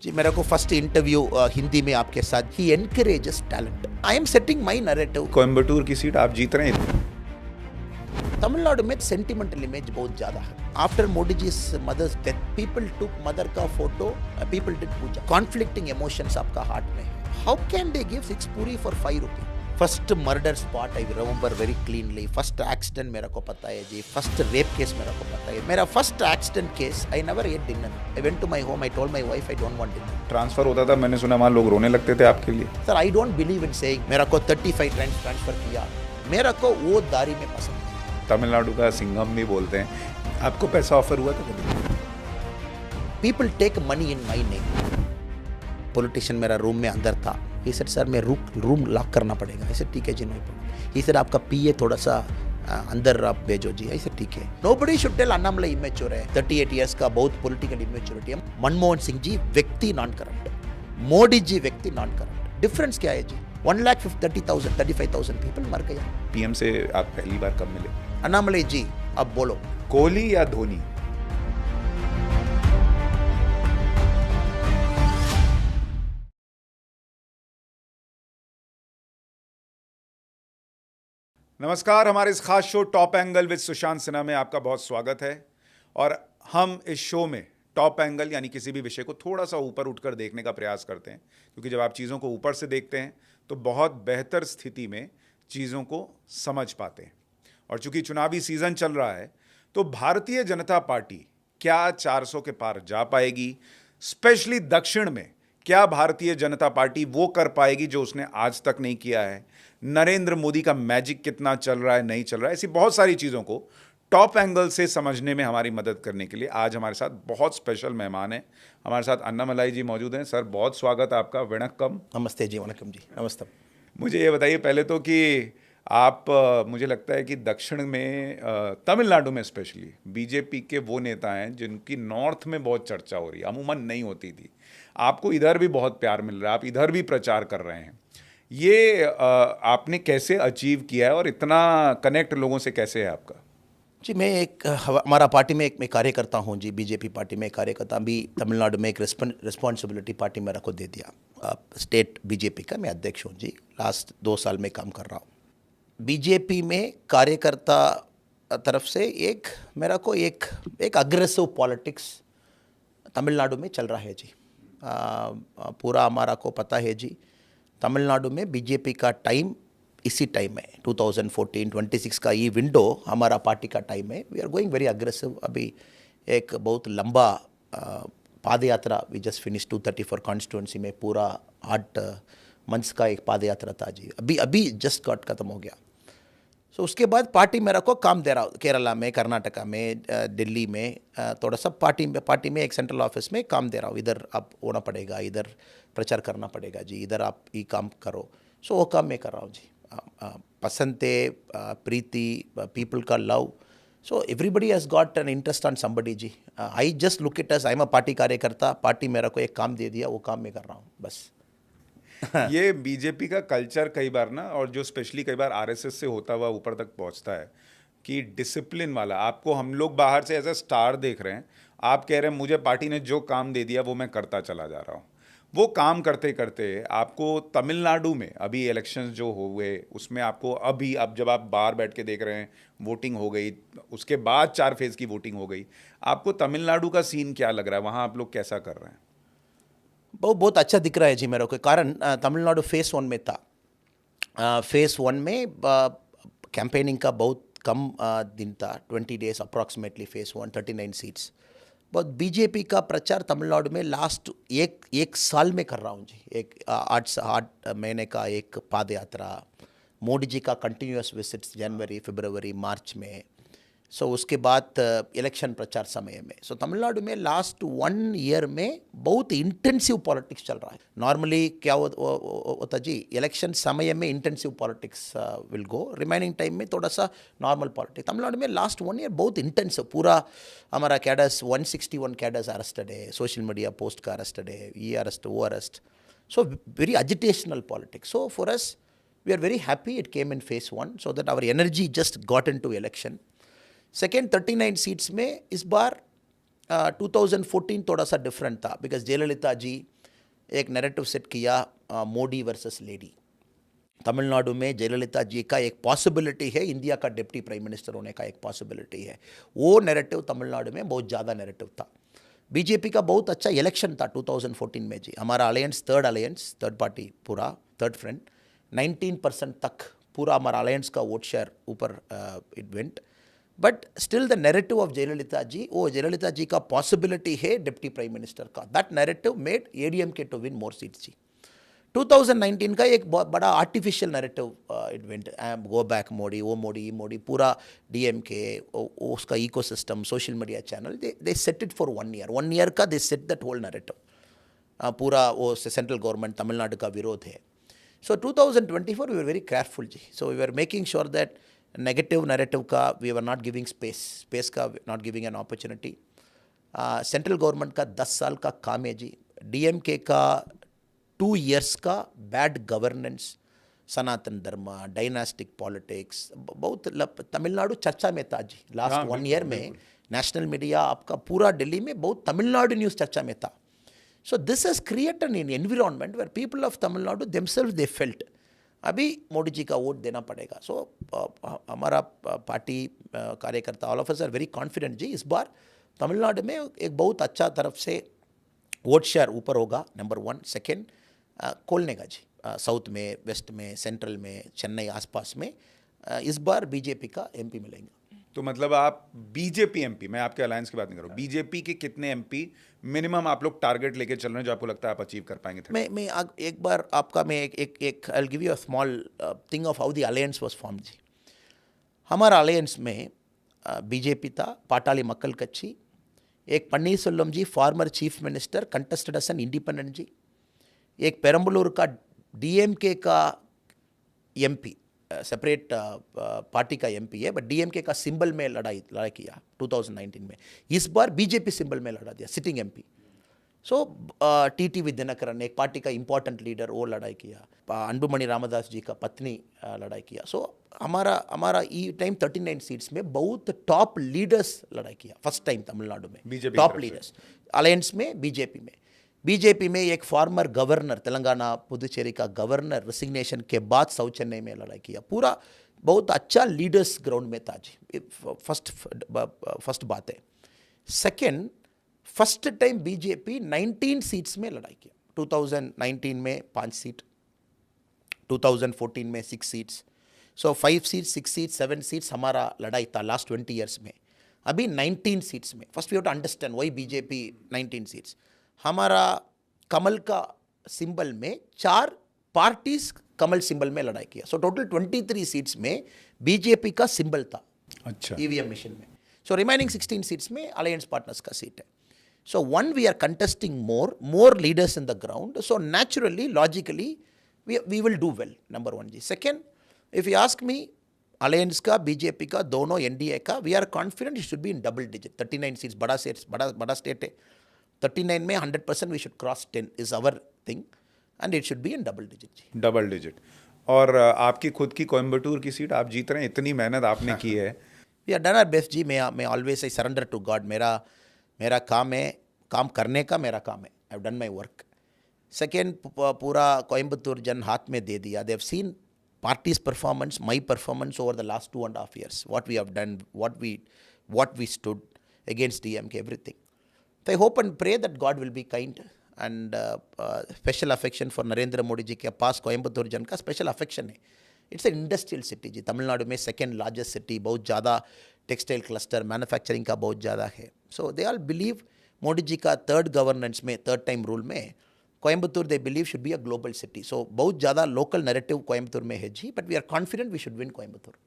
जी मेरा को first interview Hindi में आपके साथ ही encourages talent I am setting my narrative Coimbatore की सीट आप जीत रहे हैं। तमिलनाडु में सेंटिमेंटल इमेज बहुत ज्यादा है after Modi ji mother's death people took mother का photo people did puja conflicting emotions आपका हार्ट में है how can they give 6 puri for 5 rupee first murder spot I remember very cleanly first accident मेरे को पता है जी फर्स्ट रेप केस मेरे को पता है मेरा first accident case I never ate dinner I went to my home I told my wife I don't want dinner transfer होता था, मैंने सुना वहाँ लोग रोने लगते थे आपके लिए। Sir I don't believe in saying मेरा को 35 टाइम्स ट्रांसफर किया मेरा को वो दारी में पसंद है तमिलनाडु का सिंघम भी बोलते हैं। आपको पैसा ऑफर हुआ था कभी? People take money in my name politician मेरा रूम में अंदर था ही सेड सर मैं रूम लॉक करना पड़ेगा ऐसे ठीक है जी नो प्रॉब्लम ही सेड आपका पीए थोड़ा सा अंदर आप भेजो जी ऐसे ठीक है nobody should tell Annamalai immature है 38 इयर्स का बहुत पॉलिटिकल इमेच्योरिटी है मनमोहन सिंह जी व्यक्ति नॉन करप्ट मोदी जी व्यक्ति नॉन करप्ट डिफरेंस क्या है जी 1,30,000 35,000 पीपल मर गया पीएम से आप पहली बार कब मिले? अन्नामलाई जी अब बोलो कोहली या धोनी? नमस्कार, हमारे इस खास show top angle with Sushant Sinha में आपका बहुत स्वागत है। और हम इस शो में टॉप एंगल यानी किसी भी विषय को थोड़ा सा ऊपर उठकर देखने का प्रयास करते हैं, क्योंकि जब आप चीज़ों को ऊपर से देखते हैं तो बहुत बेहतर स्थिति में चीज़ों को समझ पाते हैं। और चूंकि चुनावी सीज़न चल रहा है तो भारतीय जनता पार्टी क्या 400 के पार जा पाएगी? स्पेशली दक्षिण में क्या भारतीय जनता पार्टी वो कर पाएगी जो उसने आज तक नहीं किया है? नरेंद्र मोदी का मैजिक कितना चल रहा है, नहीं चल रहा है? ऐसी बहुत सारी चीज़ों को टॉप एंगल से समझने में हमारी मदद करने के लिए आज हमारे साथ बहुत स्पेशल मेहमान हैं। हमारे साथ अन्नामलाई जी मौजूद हैं। सर, बहुत स्वागत है आपका। वणक्कम। नमस्ते जी वनकम जी नमस्ते मुझे ये बताइए पहले तो कि आप मुझे लगता है कि दक्षिण में तमिलनाडु में स्पेशली बीजेपी के वो नेता हैं जिनकी नॉर्थ में बहुत चर्चा हो रही है, अमूमन नहीं होती थी। आपको इधर भी बहुत प्यार मिल रहा है, आप इधर भी प्रचार कर रहे हैं। ये आपने कैसे अचीव किया है और इतना कनेक्ट लोगों से कैसे है आपका? जी मैं हमारा पार्टी में एक मैं कार्यकर्ता हूँ जी बीजेपी पार्टी में कार्यकर्ता अभी तमिलनाडु में एक रिस्पॉन्सिबिलिटी पार्टी मेरा को दे दिया स्टेट बीजेपी का मैं अध्यक्ष हूँ जी लास्ट 2 साल में काम कर रहा हूँ बीजेपी में कार्यकर्ता तरफ से एक मेरा को एक अग्रेसिव पॉलिटिक्स तमिलनाडु में चल रहा है जी पूरा हमारा को पता है जी तमिलनाडु में बीजेपी का टाइम इसी टाइम है 2014-26 का ये विंडो हमारा पार्टी का टाइम है we are going very aggressive अभी एक बहुत लंबा पाद यात्रा वी जस्ट फिनिश 234 कॉन्स्टिट्यूंसी में पूरा 8 मंथ्स का एक पाद यात्रा था जी अभी जस्ट गॉट खत्म हो गया सो उसके बाद पार्टी मेरा को काम दे रहा केरला में कर्नाटका में दिल्ली में थोड़ा सा पार्टी में एक सेंट्रल ऑफिस में काम दे रहा हूँ इधर आप होना पड़ेगा इधर प्रचार करना पड़ेगा जी इधर आप ये काम करो सो वो काम मैं कर रहा हूँ जी पसंद है प्रीति पीपल का love so everybody has got an interest on somebody जी I just look it as I am a party कार्यकर्ता पार्टी मेरा को एक काम दे दिया वो काम मैं कर रहा हूँ बस ये बीजेपी का कल्चर कई बार ना, और जो स्पेशली कई बार आरएसएस से होता हुआ ऊपर तक पहुंचता है कि डिसिप्लिन वाला, आपको हम लोग बाहर से एज ए स्टार देख रहे हैं, आप कह रहे हैं मुझे पार्टी ने जो काम दे दिया वो मैं करता चला जा रहा हूँ। वो काम करते करते आपको तमिलनाडु में अभी इलेक्शंस जो हुए उसमें आपको अभी अब जब आप बाहर बैठ के देख रहे हैं वोटिंग हो गई, उसके बाद 4 फेज़ की वोटिंग हो गई, आपको तमिलनाडु का सीन क्या लग रहा है? वहाँ आप लोग कैसा कर रहे हैं? बहुत अच्छा दिख रहा है जी मेरे को कारण तमिलनाडु फेस 1 में था फेस 1 में कैंपेनिंग का बहुत कम दिन था 20 डेज अप्रॉक्सीमेटली फेस 1 39 सीट्स बहुत बीजेपी का प्रचार तमिलनाडु में लास्ट एक साल में कर रहा हूँ जी एक 8 महीने का एक पाद यात्रा मोदी जी का कंटिन्यूस विजिट्स जनवरी फरवरी मार्च में सो उसके बाद इलेक्शन प्रचार समय में सो तमिलनाडु में लास्ट 1 ईयर में बहुत इंटेंसिव पॉलिटिक्स चल रहा है नॉर्मली क्या होता जी इलेक्शन समय में intensive politics will go remaining time में थोड़ा सा नॉर्मल पॉलिटिक्स तमिलनाडु में लास्ट 1 ईयर बहुत इंटेंसिव पूरा हमारा कैडर्स 161 कैडर्स अरेस्टेड है सोशल मीडिया पोस्ट का अरेस्टेड है ये अरेस्ट वो arrest so very agitational politics so for us we are very happy it came in phase 1 so that our energy just got into election second 39 seats में इस बार 2014 थोड़ा सा different था because Jayalalithaa जी एक narrative set किया Modi versus lady. Tamil Nadu में जयललिता जी का एक पॉसिबिलिटी है इंडिया का डिप्टी प्राइम मिनिस्टर होने का एक पॉसिबिलिटी है। वो नैरेटिव तमिलनाडु में बहुत ज़्यादा नैरेटिव था। बीजेपी का बहुत अच्छा इलेक्शन था 2014 में जी। हमारा अलायंस थर्ड पार्टी पूरा थर्ड फ्रंट 19% तक पूरा हमारा अलायंस का वोट शेयर ऊपर it went. But still the narrative of Jayalalithaa ji, वो जयललिता जी का पॉसिबिलिटी है डिप्टी प्राइम मिनिस्टर का। That narrative made ADMK to win more seats जी। 2019 का एक बहुत बड़ा artificial narrative it went, go back Modi, वो मोदी पूरा डीएमके उसका ecosystem social media channel they set it for 1 year. 1 year का they set that whole narrative. पूरा वो सेंट्रल गवर्नमेंट तमिलनाडु का विरोध है। So 2024 we were very careful जी। So we were making sure that negative narrative का we were not giving space का not giving an opportunity. Central government का 10 साल का काम है जी। डीएमके का 2 इयर्स का बैड गवर्नेंस, सनातन धर्म, डायनास्टिक पॉलिटिक्स, बहुत तमिलनाडु चर्चा में था जी। लास्ट 1 ईयर में नेशनल मीडिया आपका पूरा दिल्ली में बहुत तमिलनाडु न्यूज़ चर्चा में था। So this has created an environment where people of Tamil Nadu themselves they felt अभी मोदी जी का वोट देना पड़ेगा। सो हमारा पार्टी कार्यकर्ता all of us are very confident जी। इस बार तमिलनाडु में एक बहुत अच्छा तरफ से वोट शेयर ऊपर होगा, नंबर 1। सेकेंड खोलने का जी, साउथ में, वेस्ट में, सेंट्रल में, चेन्नई आसपास में इस बार बीजेपी का एमपी मिलेंगे। तो मतलब आप बीजेपी एमपी, मैं आपके अलायंस की बात नहीं कर रहा हूँ, बीजेपी के कितने एमपी मिनिमम आप लोग टारगेट लेके चल रहे हैं जो आपको लगता है आप अचीव कर पाएंगे? मैं एक बार आपका मैं एक I will give you a small thing of how the alliance was form जी। हमारा अलायंस में बीजेपी था, पाटाली मक्कल कच्छी, एक Panneer Selvam ji former chief minister contested as an independent जी, एक पेरम्बलूर का डीएमके का एमपी, सेपरेट पार्टी का एमपी है बट डीएमके का सिंबल में लड़ाई किया 2019 में। इस बार बीजेपी सिंबल में लड़ा दिया, सिटिंग एमपी। सो टीटीवी दिनकरन एक पार्टी का इंपॉर्टेंट लीडर, वो लड़ाई किया। अंबुमणि रामदास जी का पत्नी लड़ाई किया। सो हमारा ई टाइम 39 सीट्स में बहुत टॉप लीडर्स लड़ाई किया फर्स्ट टाइम तमिलनाडु में, टॉप लीडर्स अलायंस में। बीजेपी में एक फॉर्मर गवर्नर, तेलंगाना पुदुचेरी का गवर्नर रिसिग्नेशन के बाद साउथ चेन्नई में लड़ाई किया। पूरा बहुत अच्छा लीडर्स ग्राउंड में था जी। फर्स्ट बात है। Second, first time BJP 19 seats में लड़ाई किया। 2019 में 5 सीट, 2014 में 6 सीट्स। सो 5 सीट्स, 6 सीट्स, 7 सीट्स हमारा लड़ाई था लास्ट 20 ईयर्स में। अभी 19 सीट्स में। First we have to understand why BJP 19 seats. हमारा कमल का सिंबल में 4 पार्टीज कमल सिंबल में लड़ाई किया। सो टोटल 23 सीट्स में बीजेपी का सिंबल था, अच्छा, ईवीएम मशीन में। सो रिमाइनिंग 16 सीट्स में अलायंस पार्टनर्स का सीट है। So one, we are contesting more leaders in the ground. So naturally, logically, we will do well. Number 1 जी। Second, if you ask me, Alliance का, BJP का, दोनों NDA का, we are confident it should be in double digit. 39 seats, बड़ा state है। 39 में 100% we should cross 10 is our thing, and it should be in double digit जी। Double digit. और आपकी खुद की कोयम्बटूर की सीट आप जीत रहे हैं, इतनी मेहनत आपने की है। We have done our best जी। मैं always I surrender to God। मेरा काम है, काम करने का मेरा काम है। I have done my work. Second, पूरा कोयम्बतूर जन हाथ में दे दिया। They have seen parties performance, my performance over the last 2.5 years, what we have done, what we stood against DMK, everything. So I hope and pray that God will be kind and special affection for Narendra Modi ji के पास कोयम्बतूर जन का special affection है। It's an industrial city जी। तमिलनाडु में second largest city, बहुत ज़्यादा textile cluster, manufacturing का बहुत ज़्यादा है। So they all believe Modi ji का थर्ड गवर्नेंस में, थर्ड टाइम रूल में Coimbatore they believe should be a global city. So बहुत ज़्यादा लोकल नैरेटिव कोयम्बतूर में है जी, but we are confident we should win Coimbatore.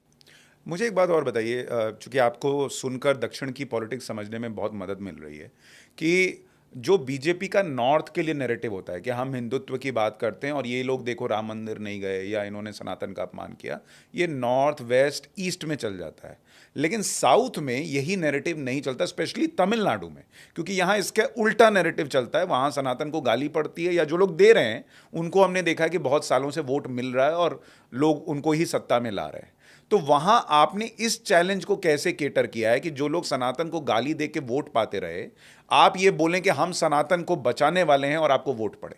मुझे एक बात और बताइए, चूंकि आपको सुनकर दक्षिण की पॉलिटिक्स समझने में बहुत मदद मिल रही है, कि जो बीजेपी का नॉर्थ के लिए नैरेटिव होता है कि हम हिंदुत्व की बात करते हैं और ये लोग देखो राम मंदिर नहीं गए या इन्होंने सनातन का अपमान किया, ये नॉर्थ, वेस्ट, ईस्ट में चल जाता है। लेकिन साउथ में यही नैरेटिव नहीं चलता, स्पेशली तमिलनाडु में, क्योंकि यहाँ इसके उल्टा नैरेटिव चलता है। वहाँ सनातन को गाली पड़ती है, या जो लोग दे रहे हैं उनको हमने देखा है कि बहुत सालों से वोट मिल रहा है और लोग उनको ही सत्ता में ला रहे हैं। तो वहां आपने इस चैलेंज को कैसे केटर किया है कि जो लोग सनातन को गाली दे के वोट पाते रहे, आप ये बोलें कि हम सनातन को बचाने वाले हैं और आपको वोट पड़े?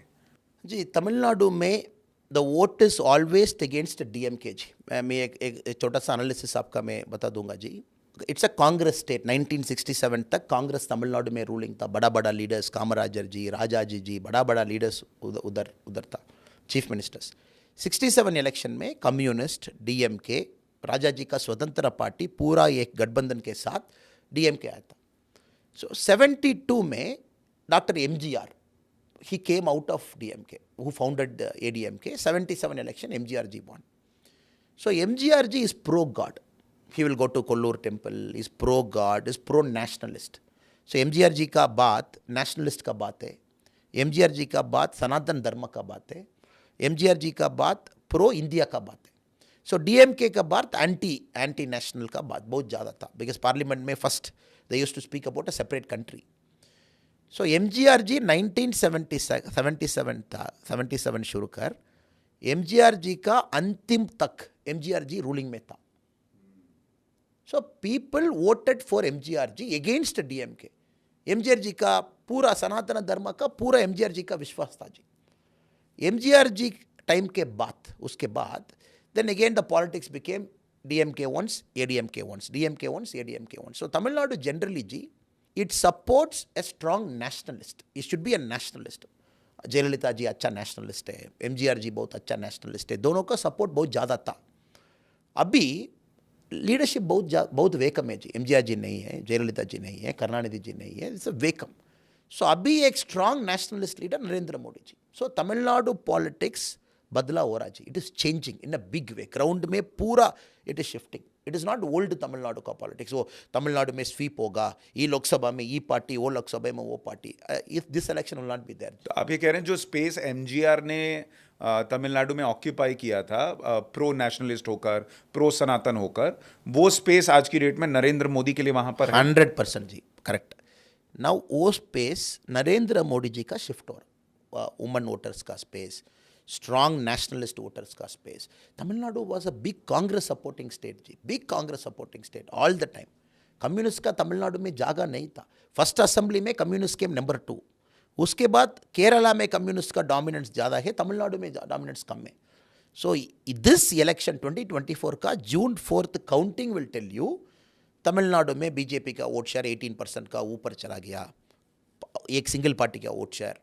जी, तमिलनाडु में the vote is always against DMK जी। मैं एक छोटा सा एनालिसिस आपका मैं बता दूंगा जी। It's a Congress state. 1967 तक कांग्रेस तमिलनाडु में रूलिंग था। बड़ा बड़ा लीडर्स कामराजर जी, राजाजी जी, बड़ा बड़ा लीडर्स उधर उधर था, चीफ मिनिस्टर्स। 67 इलेक्शन में कम्युनिस्ट, डीएमके, राजा जी का स्वतंत्र पार्टी पूरा एक गठबंधन के साथ डीएमके आया था। सो 72 में doctor MGR, he came out of DMK, who founded ADMK. 77 election, MGRG won. So MGRG is pro-God. He will go to Kollur temple, is pro-God, is pro-nationalist. So MGRG का बात nationalist का बात है, MGRG का बात सनातन धर्म का बात है, MGRG का बात pro-इंडिया का बात है. So DMK का बात anti-national का बात बहुत ज़्यादा था, because parliament में first they used to speak about a separate country. सो एमजीआरजी 1977 शुरू कर एमजीआरजी का अंतिम तक एमजीआरजी रूलिंग में था. So people voted for MGR ji against DMK. MGR ji का पूरा सनातन धर्म का पूरा एमजीआरजी का विश्वास था जी. एमजीआरजी टाइम के बाद उसके बाद then again the politics became DMK once, ADMK once, DMK once, ADMK once. So Tamil Nadu generally जी, it supports a strong nationalist. It should be a nationalist. Jayalalithaa ji अच्छा नेशनलिस्ट है, एमजीआर जी बहुत अच्छा नेशनलिस्ट है, दोनों का सपोर्ट बहुत ज़्यादा था. अभी लीडरशिप बहुत वेकम है जी. एमजीआर जी नहीं है, जयललिता जी नहीं है, करुणानिधि जी नहीं है, इट्स वेकम. सो अभी एक strong nationalist leader Narendra Modi ji. So Tamil Nadu politics बदला हो रहा जी. It is changing in a big way. Ground में पूरा it is shifting. It is not old Tamil Nadu का पॉलिटिक्स. वो तमिलनाडु में स्वीप होगा, ये लोकसभा में ये पार्टी, वो लोकसभा में वो party. This election will not be there. तो आप ये कह रहे हैं जो स्पेस एमजीआर ने तमिलनाडु में ऑक्यूपाई किया था, प्रो नेशनलिस्ट होकर, प्रो सनातन होकर, वो स्पेस आज की डेट में नरेंद्र मोदी के लिए वहां पर है? 100% जी, करेक्ट. नाउ वो स्पेस नरेंद्र मोदी जी का शिफ्ट हो रहा. वुमन वोटर्स का स्पेस, स्ट्रांग नेशनलिस्ट वोटर्स का space. Tamil Nadu was a big Congress supporting state जी, big Congress supporting state all the time. Communist का तमिलनाडु में जगह नहीं था. फर्स्ट असेंबली में कम्युनिस्ट के नंबर 2. उसके बाद केरला में कम्युनिस्ट का डोमिनेंस ज़्यादा है, तमिलनाडु में डोमिनेंस कम है. सो दिस इलेक्शन 2024 का June 4 counting will tell you Tamil Nadu में बीजेपी का वोट शेयर 18% का ऊपर चला गया. एक सिंगल पार्टी का वोट शेयर,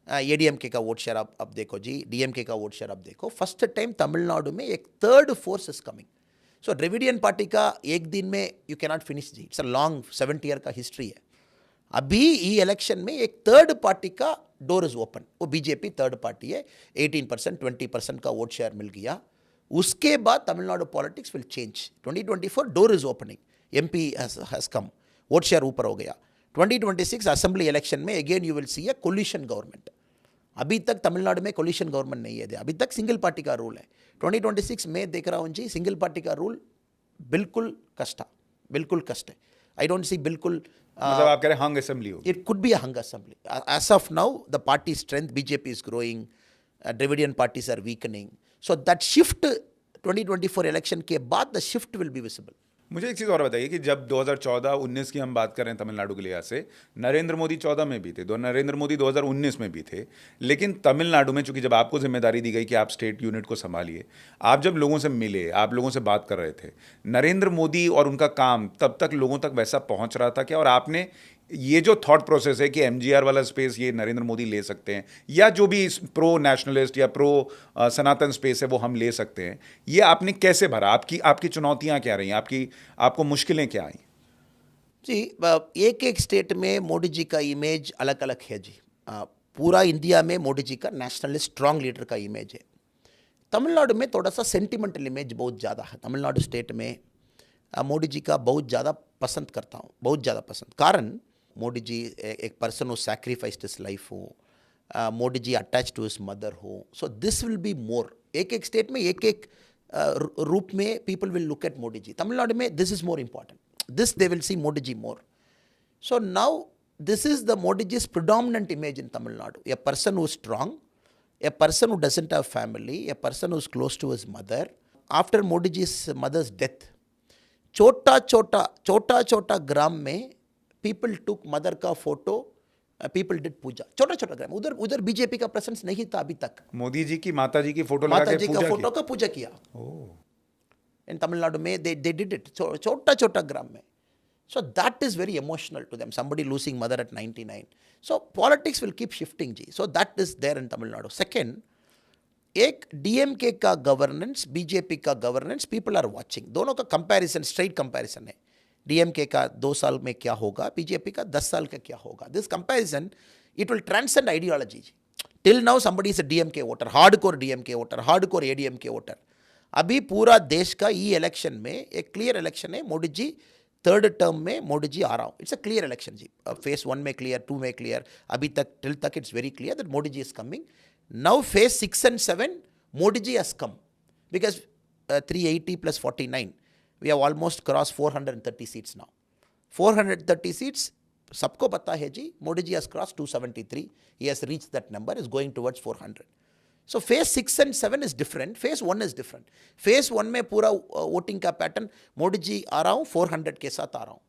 एडीएमके का वोट शेयर अब देखो जी, डीएमके का वोट शेयर अब देखो. फर्स्ट टाइम तमिलनाडु में एक third force is coming. So Dravidian party का एक दिन में यू कैनॉट फिनिश जी. इट्स अ लॉन्ग 70 ईयर का हिस्ट्री है. अभी ये इलेक्शन में एक थर्ड पार्टी का डोर इज ओपन. वो बीजेपी थर्ड पार्टी है. 18% 20% का वोट शेयर मिल गया. उसके बाद Tamil Nadu politics will change. 2024 door is opening. MP has come, vote share ऊपर हो गया. 2026 असेंबली इलेक्शन में again you will see a coalition government. अभी तक तमिलनाडु में कोलिशन गवर्नमेंट नहीं है. अभी तक सिंगल पार्टी का रूल है. 2026 में देख रहा हूँ जी, सिंगल पार्टी का रूल बिल्कुल कष्ट है, बिल्कुल कष्ट है. आई डोंट सी बिल्कुल. मतलब आप कह रहे हैं हंग असेंबली होगी? It could be a hung assembly. As of now the party strength, BJP is growing, Dravidian parties are weakening. So that shift 2024 election के बाद the shift will be visible. मुझे एक चीज़ और बताइए कि जब 2014-19 की हम बात कर रहे हैं तमिलनाडु के लिहाज से, नरेंद्र मोदी 14 में भी थे, नरेंद्र मोदी 2019 में भी थे, लेकिन तमिलनाडु में चूंकि जब आपको जिम्मेदारी दी गई कि आप स्टेट यूनिट को संभालिए, आप जब लोगों से मिले, आप लोगों से बात कर रहे थे, नरेंद्र मोदी और उनका काम तब तक लोगों तक वैसा पहुंच रहा था क्या? और आपने ये जो थॉट प्रोसेस है कि एमजीआर वाला स्पेस ये नरेंद्र मोदी ले सकते हैं, या जो भी प्रो नेशनलिस्ट या प्रो सनातन स्पेस है वो हम ले सकते हैं, ये आपने कैसे भरा? आपकी चुनौतियां क्या रही? आपको मुश्किलें क्या आई? जी, एक एक स्टेट में मोदी जी का इमेज अलग अलग है जी. पूरा इंडिया में मोदी जी का नेशनलिस्ट स्ट्रांग लीडर का इमेज है. तमिलनाडु में थोड़ा सा सेंटिमेंटल इमेज बहुत ज़्यादा है. तमिलनाडु स्टेट में मोदी जी का बहुत ज़्यादा पसंद करता हूँ, बहुत ज़्यादा पसंद. कारण मोदी जी एक person who sacrificed his life हो, Modi ji attach to his mother हो. So this will be more. एक एक स्टेट में एक एक रूप में people will look at Modi ji. Tamil Nadu में this is more important. This they will see Modi ji more. So now this is the Modi ji's predominant image in Tamil Nadu. A person who is strong, a person who doesn't have family, a person who is close to his mother, after Modi जी's mother's death छोटा छोटा ग्राम में people took mother का photo, people did puja, छोटा छोटा ग्राम, उधर उधर बीजेपी का प्रेजेंस नहीं था अभी तक। मोदी जी की माता जी की फोटो लगा माता के जी का पूजा फोटो की। का पूजा किया ओह, इन तमिलनाडु में, they did it, छोटा छोटा ग्राम में। So that is very emotional to them, somebody losing mother at 99. So politics will keep shifting जी, so that is there in Tamil Nadu. Second, एक डीएमके का गवर्नेंस, बीजेपी का गवर्नेंस, पीपल आर वाचिंग, दोनों का comparison, straight comparison है। DMK का 2 साल में क्या होगा, बीजेपी का 10 साल का क्या होगा। This comparison it will transcend ideology. Till now somebody is a DMK voter, hardcore DMK voter, hardcore ADMK voter. अभी पूरा देश का ई इलेक्शन में एक क्लियर इलेक्शन है, मोदी जी थर्ड टर्म में मोदी जी आ रहा हूँ, इट्स अ क्लियर इलेक्शन जी। फेज 1 में क्लियर, 2 में क्लियर, अभी तक टिल तक it's very clear that Modi ji is coming. Now phase 6 and 7 Modi ji has come because 380 plus 49 we have almost crossed 430 seats now, 430 seats सबको पता है जी। मोदी जी has crossed 273, he has reached that number, is going towards 400. So phase 6 and 7 is different, phase 1 is different. phase 1 में पूरा voting का pattern, Modi ji आ रहा हूँ 400 के साथ आ रहा हूँ।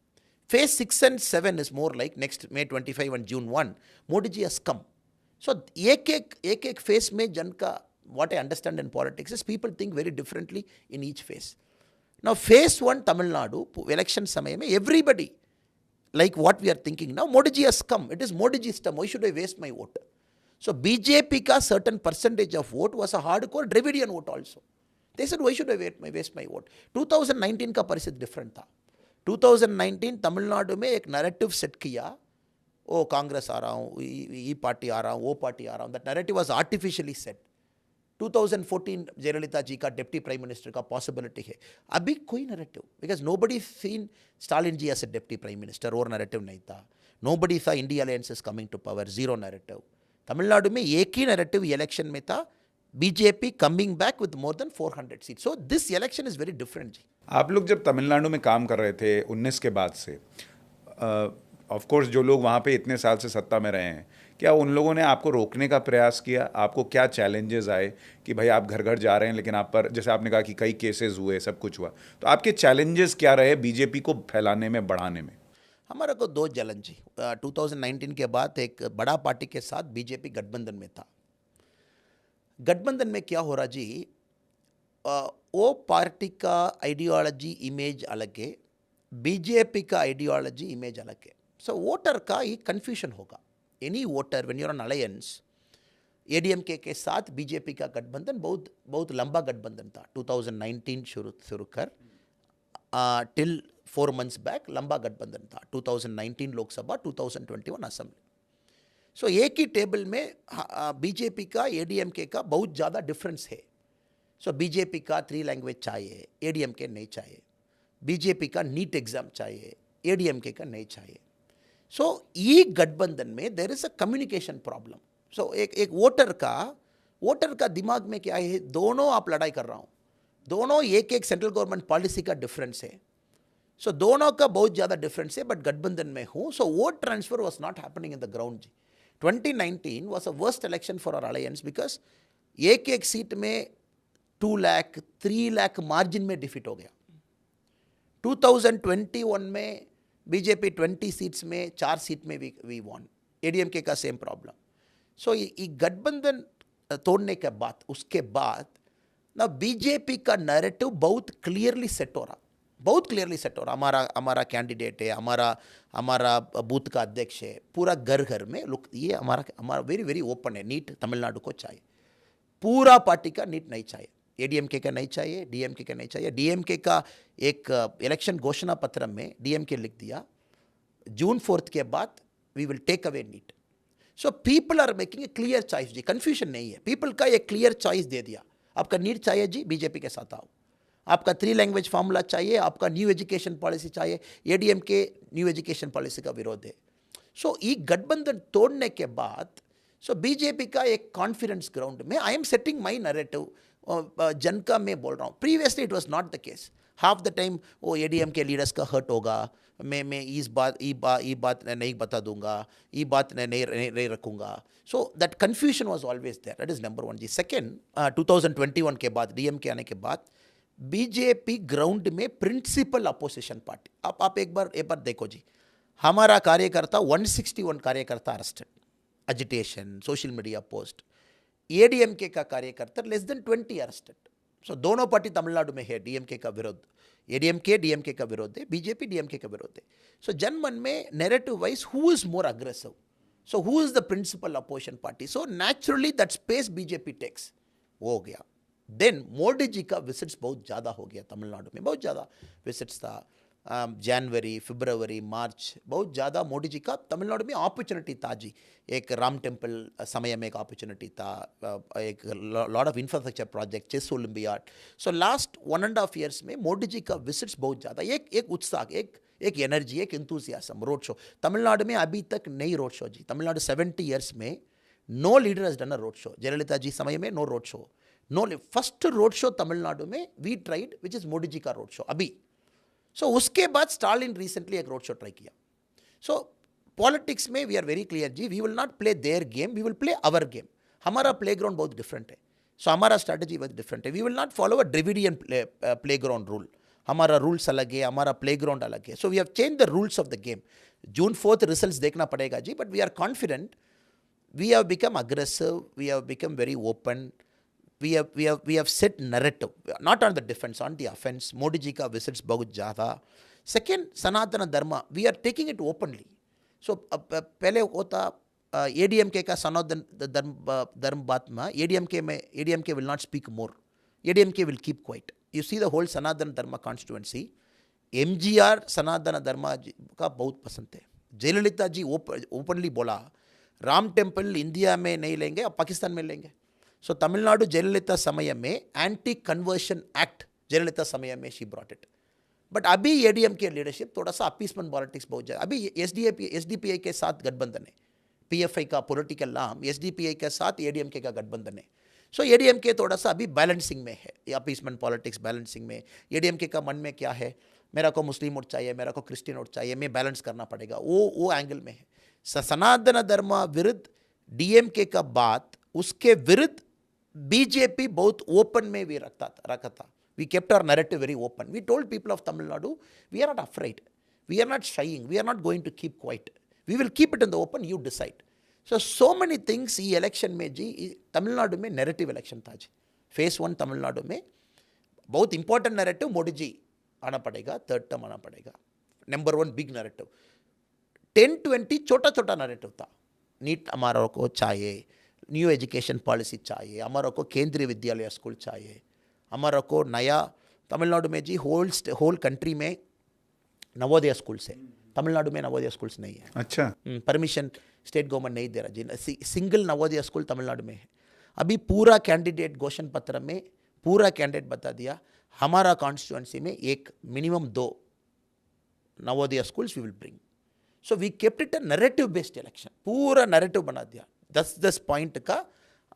phase 6 and 7 is more like next May 25 and June 1 Modi ji has come. So एक phase में जन का, what I understand in politics is people think very differently in each phase. Now phase 1 Tamil Nadu election समय में everybody like what we are thinking now, Modi ji has come, it is Modi ji's term, why should I waste my vote? So BJP ka certain percentage of vote was a hardcore Dravidian vote also. They said why should I waste my vote? 2019 का परिस्थिति different था। 2019 तमिलनाडु में एक narrative set किया, ओ कांग्रेस आ रहा हूँ, ये party आ रहा हूँ, वो पार्टी आ रहा हूँ, that narrative was artificially set। 2014 Jayalalithaa ji का डिप्टी प्राइम मिनिस्टर का पॉसिबिलिटी है, अभी कोई narrative, because nobody seen Stalin ji as a deputy prime minister, और नैरेटिव नहीं था। Nobody saw India alliance is coming to power, zero narrative. Tamil Nadu में एक ही नैरेटिव इलेक्शन में था, BJP coming back with more than 400 seat. So this election is very different जी। आप लोग जब तमिलनाडु में काम कर रहे थे 19 के बाद से, ऑफ कोर्स जो लोग वहाँ पे इतने साल से सत्ता में रहे हैं, क्या उन लोगों ने आपको रोकने का प्रयास किया? आपको क्या चैलेंजेस आए कि भाई आप घर घर जा रहे हैं लेकिन आप पर, जैसे आपने कहा कि कई केसेस हुए, सब कुछ हुआ, तो आपके चैलेंजेस क्या रहे बीजेपी को फैलाने में, बढ़ाने में? हमारा को 2 चैलेंज जी। 2019 के बाद एक बड़ा पार्टी के साथ बीजेपी गठबंधन में था। गठबंधन में क्या हो रहा जी, वो पार्टी का आइडियोलॉजी इमेज अलग है, बीजेपी का आइडियोलॉजी इमेज अलग है। सो वोटर का ही कन्फ्यूजन होगा। Any voter when you are on alliance, ADMK के साथ बीजेपी का गठबंधन बहुत लंबा गठबंधन था। 2019 शुरू कर टिल 4 months बैक लंबा गठबंधन था। 2019 लोकसभा, 2021 असेंबली। सो एक ही टेबल में बीजेपी का एडीएमके का बहुत ज़्यादा डिफरेंस है। सो बीजेपी का 3 लैंग्वेज चाहिए, एडीएमके नहीं चाहिए। बीजेपी का नीट एग्जाम चाहिए, एडीएमके का नहीं चाहिए। सो ये गठबंधन में there is a communication problem. So एक वोटर का दिमाग में क्या है, दोनों आप लड़ाई कर रहा हूँ, दोनों एक सेंट्रल गवर्नमेंट पॉलिसी का डिफरेंस है। सो दोनों का बहुत ज़्यादा डिफरेंस है, बट गठबंधन में हूँ। So vote transfer was not happening in the ground जी। 2019 was a worst election for our alliance because एक सीट में 2 लाख 3 लाख मार्जिन में डिफीट हो गया। 2021 में बीजेपी 20 सीट्स में 4 सीट में वी वॉन, एडीएमके का सेम प्रॉब्लम। सो ये गठबंधन तोड़ने के बाद, उसके बाद ना बीजेपी का नैरेटिव बहुत क्लियरली सेट हो रहा, हमारा कैंडिडेट है, हमारा बूथ का अध्यक्ष है, पूरा घर घर में लुक, ये हमारा वेरी वेरी ओपन है। नीट तमिलनाडु को चाहिए, पूरा पार्टी का नीट नहीं चाहिए, एडीएमके का नहीं चाहिए, डीएमके का नहीं चाहिए। डीएमके का एक इलेक्शन घोषणा पत्र में डीएमके लिख दिया, June 4 के बाद we will take away neat. So people are making a clear choice जी, कंफ्यूजन नहीं है। पीपल का एक क्लियर चॉइस दे दिया, आपका नीट चाहिए जी, बीजेपी के साथ आओ। आपका 3 लैंग्वेज फार्मूला चाहिए, आपका न्यू एजुकेशन पॉलिसी चाहिए, एडीएमके न्यू एजुकेशन पॉलिसी का विरोध है। सो ये गठबंधन तोड़ने के बाद सो बीजेपी का एक कॉन्फिडेंस ग्राउंड में आई एम सेटिंग माई नैरेटिव, जन का मैं बोल रहा हूँ। Previously it was not the case. Half the time वो एडीएम के लीडर्स का हर्ट होगा, मैं ये बात नहीं बता दूंगा, ये बात नहीं रखूंगा। So that confusion was always there, that is number 1 जी। सेकेंड, 2021 के बाद डीएम के आने के बाद बीजेपी ग्राउंड में प्रिंसिपल अपोजिशन पार्टी। आप एक बार देखो जी, हमारा कार्यकर्ता 161 कार्यकर्ता arrested, agitation, social media post. ADMK का कार्यकर्ता लेस देन 20 अरेस्टेड। सो दोनों पार्टी तमिलनाडु में है डीएमके का विरोध, एडीएमके डीएमके का विरोध है, बीजेपी डीएमके का विरोध है। सो जनमन में narrative wise who is more aggressive, so who is the principal opposition party, so naturally that space BJP takes, वो हो गया। देन मोदी जी का विजिट्स बहुत ज़्यादा हो गया तमिलनाडु में, बहुत ज़्यादा विजिट्स था। जनवरी, फरवरी, मार्च बहुत ज़्यादा मोदी जी का तमिलनाडु में अपॉर्चुनिटी था जी। एक राम टेम्पल समय में एक अपॉर्चुनिटी था, एक lot of infrastructure project, chess Olympiad. So last 1.5 years में मोदी जी का विजिट्स बहुत ज़्यादा, एक उत्साह, एक एनर्जी, एक इंथुसियाज्म। रोड शो तमिलनाडु में अभी तक नई रोड शो जी। तमिलनाडु 70 ईयर्स में no leader has done a road show. Jayalalithaa ji समय में no road show, no. First road show Tamil Nadu में we tried, which is Modi ji का रोड शो अभी। सो उसके बाद स्टालिन रिसेंटली एक रोड शो ट्राई किया। सो पॉलिटिक्स में वी आर वेरी क्लियर जी, we will not play their game, we will play our game. हमारा प्ले ग्राउंड बहुत डिफरेंट है, सो हमारा स्ट्रैटेजी बहुत डिफरेंट है। We will not follow a Dravidian playground rule. हमारा rules अलग है, हमारा प्ले ग्राउंड अलग है। So we have change the rules of the game. June 4 results देखना पड़ेगा जी, but we are confident. We have become aggressive, we have become very open, we have set narrative, not on the defense, on the offense. Modi ji ka visits bahut zyada. Second, Sanatana Dharma, we are taking it openly. So पहले होता ADMK का Sanatana Dharma बात में, ADMK will not speak more, ADMK will keep quiet. You see the whole Sanatana Dharma constituency, MGR Sanatana Dharma का बहुत पसंद है। जयललिता जी openly बोला राम टेम्पल इंडिया में नहीं लेंगे, अब पाकिस्तान में लेंगे। सो तमिलनाडु जयललिता समय में एंटी कन्वर्शन एक्ट जयललिता समय में शी ब्रॉट इट। बट अभी एडीएम के लीडरशिप थोड़ा सा अपीसमेंट पॉलिटिक्स बहुत ज़्यादा। अभी एसडीपीआई के साथ गठबंधन है, पीएफआई का पॉलिटिकल नाम एसडीपीआई के साथ एडीएमके का गठबंधन है। सो एडीएमके थोड़ा सा अभी बैलेंसिंग में है, अपीसमेंट पॉलिटिक्स बैलेंसिंग में। एडीएमके का मन में क्या है, मेरा को मुस्लिम वोट चाहिए, मेरा को क्रिश्चियन वोट चाहिए, मैं बैलेंस करना पड़ेगा, वो एंगल में है। सनातन धर्म विरुद्ध डीएमके का बात, उसके विरुद्ध बीजेपी बहुत ओपन में भी रखा था। We kept our narrative very open. We told people of Tamil Nadu we are not afraid, we are not shying, we are not going to keep quiet, we will keep it in the open, you decide. So many things. ये election में जी तमिलनाडु में narrative election था जी। Face 1 Tamil Nadu में बहुत important narrative Modi ji आना पड़ेगा, third term आना पड़ेगा, नंबर 1 बिग नैरेटिव। 10-20 छोटा छोटा नैरेटिव था। नीट हमारा को चाहिए, न्यू एजुकेशन पॉलिसी चाहिए, हमारा को केंद्रीय विद्यालय स्कूल चाहिए, हमारा को नया तमिलनाडु में जी होल कंट्री में नवोदय स्कूल्स है, तमिलनाडु में नवोदय स्कूल्स नहीं है। अच्छा, परमिशन स्टेट गवर्नमेंट नहीं दे रहा जी। सिंगल नवोदय स्कूल तमिलनाडु में है। अभी पूरा कैंडिडेट घोषण पत्र में पूरा कैंडिडेट बता दिया, हमारा कॉन्स्टिट्यूएंसी में एक minimum 2 Navodaya schools we will bring. So we kept it a narrative based election, पूरा नैरेटिव बना दिया 10 पॉइंट का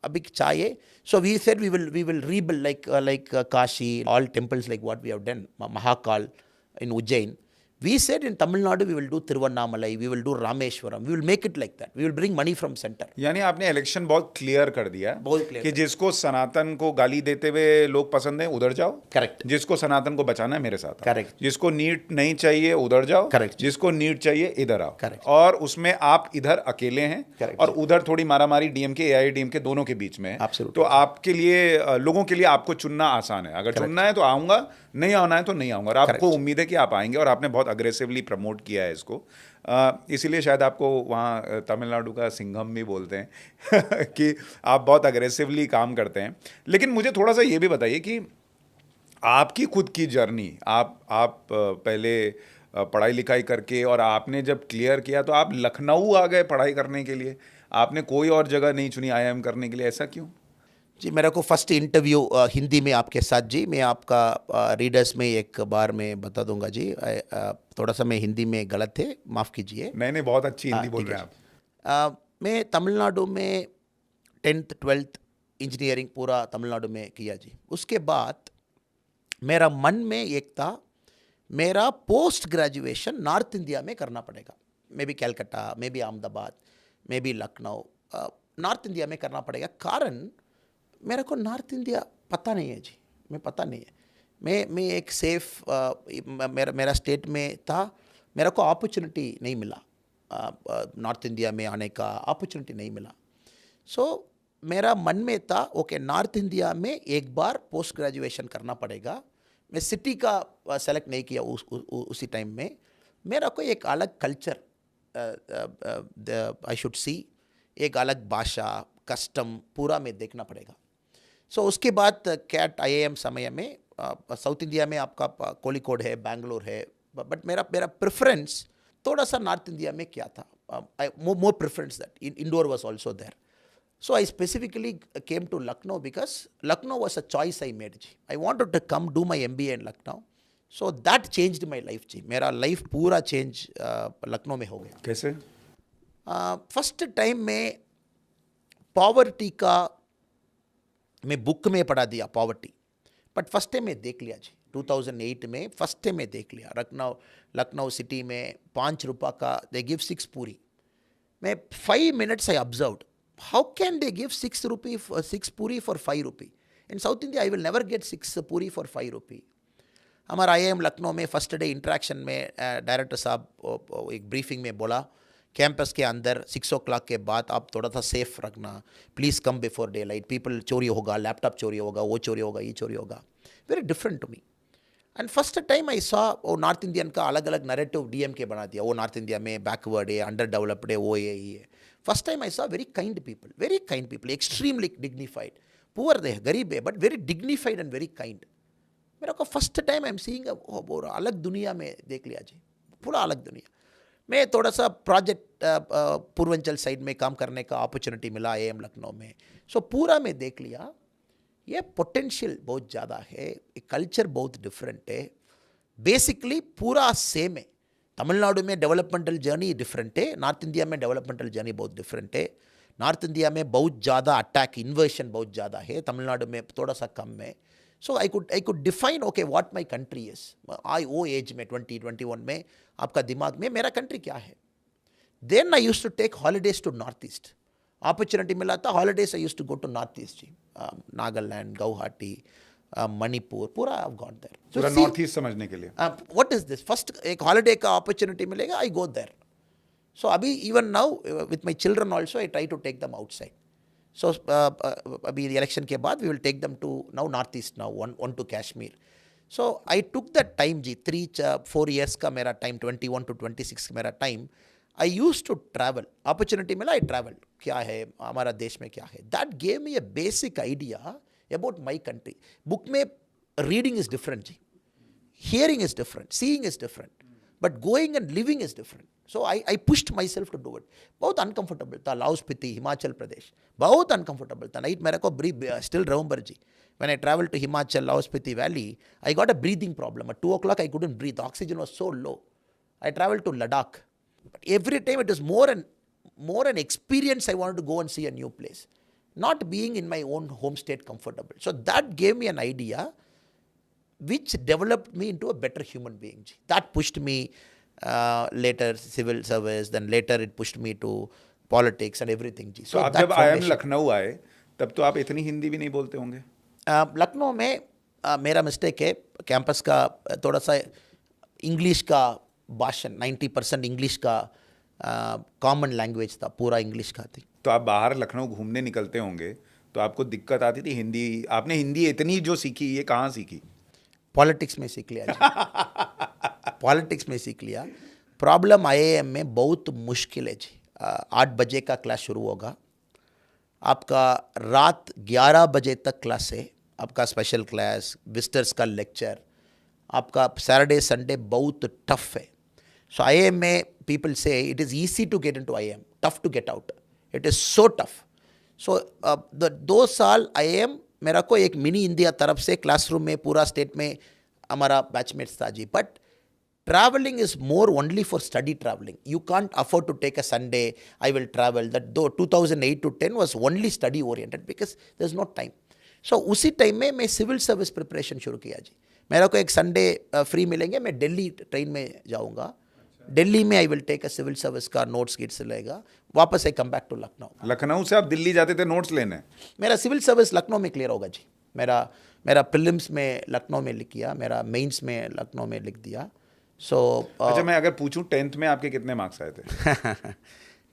अभी चाहिए। So we said we will rebuild like Kashi, all temples like what we have done, Mahakal in Ujjain. We said in Tamil Nadu we will do Tiruvannamalai, we will do Rameshwaram, we will make it like that, we will bring money from center. यानी आपने election बहुत clear कर दिया, बहुत clear कि जिसको सनातन को गाली देते हुए लोग पसंद है उधर जाओ, करेक्ट, जिसको सनातन को बचाना है मेरे साथ आओ, करेक्ट, जिसको नीट नहीं चाहिए उधर जाओ, करेक्ट, जिसको नीट चाहिए इधर आओ, करेक्ट, और उसमें आप इधर अकेले हैं, करेक्ट, और उधर थोड़ी मारामारी डीएमके एआईडीएमके दोनों के बीच में है। Absolutely. तो आपके लिए, लोगों के लिए आपको चुनना आसान है। अगर चुनना है तो आऊंगा, नहीं आना है तो नहीं आऊंगा, और आपको उम्मीद है कि आप आएंगे, और आपने बहुत अग्रेसिवली प्रमोट किया है इसको। इसीलिए शायद आपको वहाँ तमिलनाडु का सिंघम भी बोलते हैं कि आप बहुत अग्रेसिवली काम करते हैं। लेकिन मुझे थोड़ा सा ये भी बताइए कि आपकी खुद की जर्नी, आप पहले पढ़ाई लिखाई करके, और आपने जब क्लियर किया तो आप लखनऊ आ गए पढ़ाई करने के लिए, आपने कोई और जगह नहीं चुनी आईआईएम करने के लिए, ऐसा क्यों? जी मेरे को फर्स्ट इंटरव्यू हिंदी में आपके साथ जी, मैं आपका रीडर्स में एक बार मैं बता दूंगा जी। थोड़ा सा मैं हिंदी में गलत है, माफ़ कीजिए। नहीं, बहुत अच्छी हिंदी बोल रहे हैं आप। मैं तमिलनाडु में 10th 12th इंजीनियरिंग पूरा तमिलनाडु में किया जी। उसके बाद मेरा मन में एक था, मेरा पोस्ट ग्रेजुएशन नॉर्थ इंडिया में करना पड़ेगा, may be Calcutta, may be Ahmedabad, may be Lucknow, north India में करना पड़ेगा। कारण मेरे को नॉर्थ इंडिया पता नहीं है जी, मैं पता नहीं है। मैं एक सेफ मेरा मेरा स्टेट में था, मेरे को अपॉर्चुनिटी नहीं मिला, नॉर्थ इंडिया में आने का अपॉर्चुनिटी नहीं मिला। सो मेरा मन में था ओके नॉर्थ इंडिया में एक बार पोस्ट ग्रेजुएशन करना पड़ेगा। मैं सिटी का सेलेक्ट नहीं किया उसी टाइम में। मेरा को एक अलग कल्चर आई शुड सी, एक अलग भाषा कस्टम पूरा में देखना पड़ेगा। सो उसके बाद कैट IIM समय में साउथ इंडिया में आपका कोलिकोड है, बैंगलोर है, बट मेरा मेरा प्रेफरेंस थोड़ा सा नॉर्थ इंडिया में क्या था, more preference that Indore was also there. So I specifically came to Lucknow because Lucknow was a choice I made जी। I wanted to come do my MBA in Lucknow, so that changed my life जी। मेरा life पूरा change Lucknow में हो गया। कैसे? First time में poverty का मैं बुक में पढ़ा दिया पॉवर्टी, बट फर्स्ट टाइम में देख लिया जी 2008 में फर्स्ट टाइम में देख लिया। लखनऊ सिटी में 5 रुपये का दे गिव 6 पूरी। मैं 5 minutes I observed how can they give 6 puri for 5 rupee? In South India, I will never get 6 puri for 5 rupee. हमारा IIM लखनऊ में फर्स्ट डे इंटरेक्शन में डायरेक्टर साहब एक ब्रीफिंग में बोला कैंपस के अंदर 6 o'clock के बाद आप थोड़ा सा सेफ रखना, please come before day light, people चोरी होगा, लैपटॉप चोरी होगा, वो चोरी होगा, ये चोरी होगा। Very different to me. And first time I saw वो नॉर्थ इंडियन का अलग अलग नरेटिव DM के बना दिया, वो नॉर्थ इंडिया में बैकवर्ड है, अंडर डेवलप्ड है, वो ये। First time I saw very kind people, extremely dignified. Poor they, गरीब है, but very dignified and very kind. मेरा को first time I am seeing अलग दुनिया में देख लिया जी, पूरा अलग दुनिया। मैं थोड़ा सा प्रोजेक्ट पूर्वांचल साइड में काम करने का अपॉर्चुनिटी मिला IIM लखनऊ में। सो पूरा में देख लिया ये पोटेंशियल बहुत ज़्यादा है, कल्चर बहुत डिफरेंट है, बेसिकली पूरा सेम है। तमिलनाडु में डेवलपमेंटल जर्नी डिफरेंट है, नॉर्थ इंडिया में डेवलपमेंटल जर्नी बहुत डिफरेंट है। नॉर्थ इंडिया में बहुत ज़्यादा अटैक इन्वर्शन बहुत ज़्यादा है, तमिलनाडु में थोड़ा सा कम है। So I could define okay what my country is. I वो एज में 20-21 में आपका दिमाग में मेरा कंट्री क्या है। Then I used to take holidays to north east, opportunity मिला था holidays I used to go to north east जी, नागालैंड, गुवाहाटी, मणिपुर, पूरा आई हैव गॉन देयर। पूरा नॉर्थ ईस्ट समझने के लिए। व्हाट इज दिस, फर्स्ट एक हॉलीडे का अपॉर्चुनिटी मिलेगा, आई गो देयर। सो अभी even now with my children also I try to take them outside. So अभी इलेक्शन के बाद we will take them to now north east, now one to Kashmir. So I took that time जी, 3-4 years का मेरा time, 21 to 26 मेरा time I use to travel. Opportunity मिला, I travel, क्या है हमारा देश में क्या है। That gave me a basic idea about my country. Book में reading is different जी, hearing is different, seeing is different, but going and living is different. So I pushed myself to do it. बहुत uncomfortable था, लाहौल स्पीति, हिमाचल प्रदेश, बहुत uncomfortable था। Night मेरे को still remember ji, when I traveled to Himachal, Laos Spiti Valley, I got a breathing problem. At 2 o'clock I couldn't breathe, the oxygen was so low. I traveled to Ladakh. But every time it was more an experience. I wanted to go and see a new place, not being in my own home state comfortable. So that gave me an idea which developed me into a better human being. That pushed me later civil service, then later it pushed me to politics and everything. So आप जब IIM Lucknow आए तब तो आप इतनी हिंदी भी नहीं बोलते होंगे? लखनऊ में मेरा मिस्टेक है, कैंपस का थोड़ा सा इंग्लिश का भाषण, 90% इंग्लिश का कॉमन लैंग्वेज था, पूरा इंग्लिश का थी। तो आप बाहर लखनऊ घूमने निकलते होंगे तो आपको दिक्कत आती थी हिंदी? आपने हिंदी इतनी जो सीखी, ये कहाँ सीखी? पॉलिटिक्स में सीख लिया जी। पॉलिटिक्स में सीख लिया। प्रॉब्लम IIM में बहुत मुश्किल है जी। 8 बजे का क्लास शुरू होगा, आपका रात 11 बजे तक क्लास है, आपका स्पेशल क्लास, विजिटर्स का लेक्चर, आपका सैटरडे संडे बहुत टफ है। सो IIM में पीपल से it is easy to get into IIM, tough to get out, it is so tough. So 2 साल IIM मेरा को एक मिनी इंडिया तरफ से क्लासरूम में पूरा स्टेट में हमारा बैचमेट्स था जी। But traveling is more only for study traveling. You can't afford to take a Sunday, I will travel. That though 2008 to 10 was only study oriented because there's no time. So उसी time में मैं civil service preparation शुरू किया जी। मेरा को एक Sunday free मिलेंगे, मैं दिल्ली ट्रेन में जाऊँगा, दिल्ली में I will take a civil service का नोट्स गिट्स लेगा, वापस I come back to Lucknow. Lucknow से आप दिल्ली जाते थे नोट्स लेने? मेरा सिविल सर्विस लखनऊ में क्लियर होगा जी। मेरा मेरा प्रीलिम्स में लखनऊ में लिख किया, मेरा मेंस में लखनऊ में लिख दिया. सो अच्छा, मैं अगर पूछूं 10th में आपके कितने मार्क्स आए थे?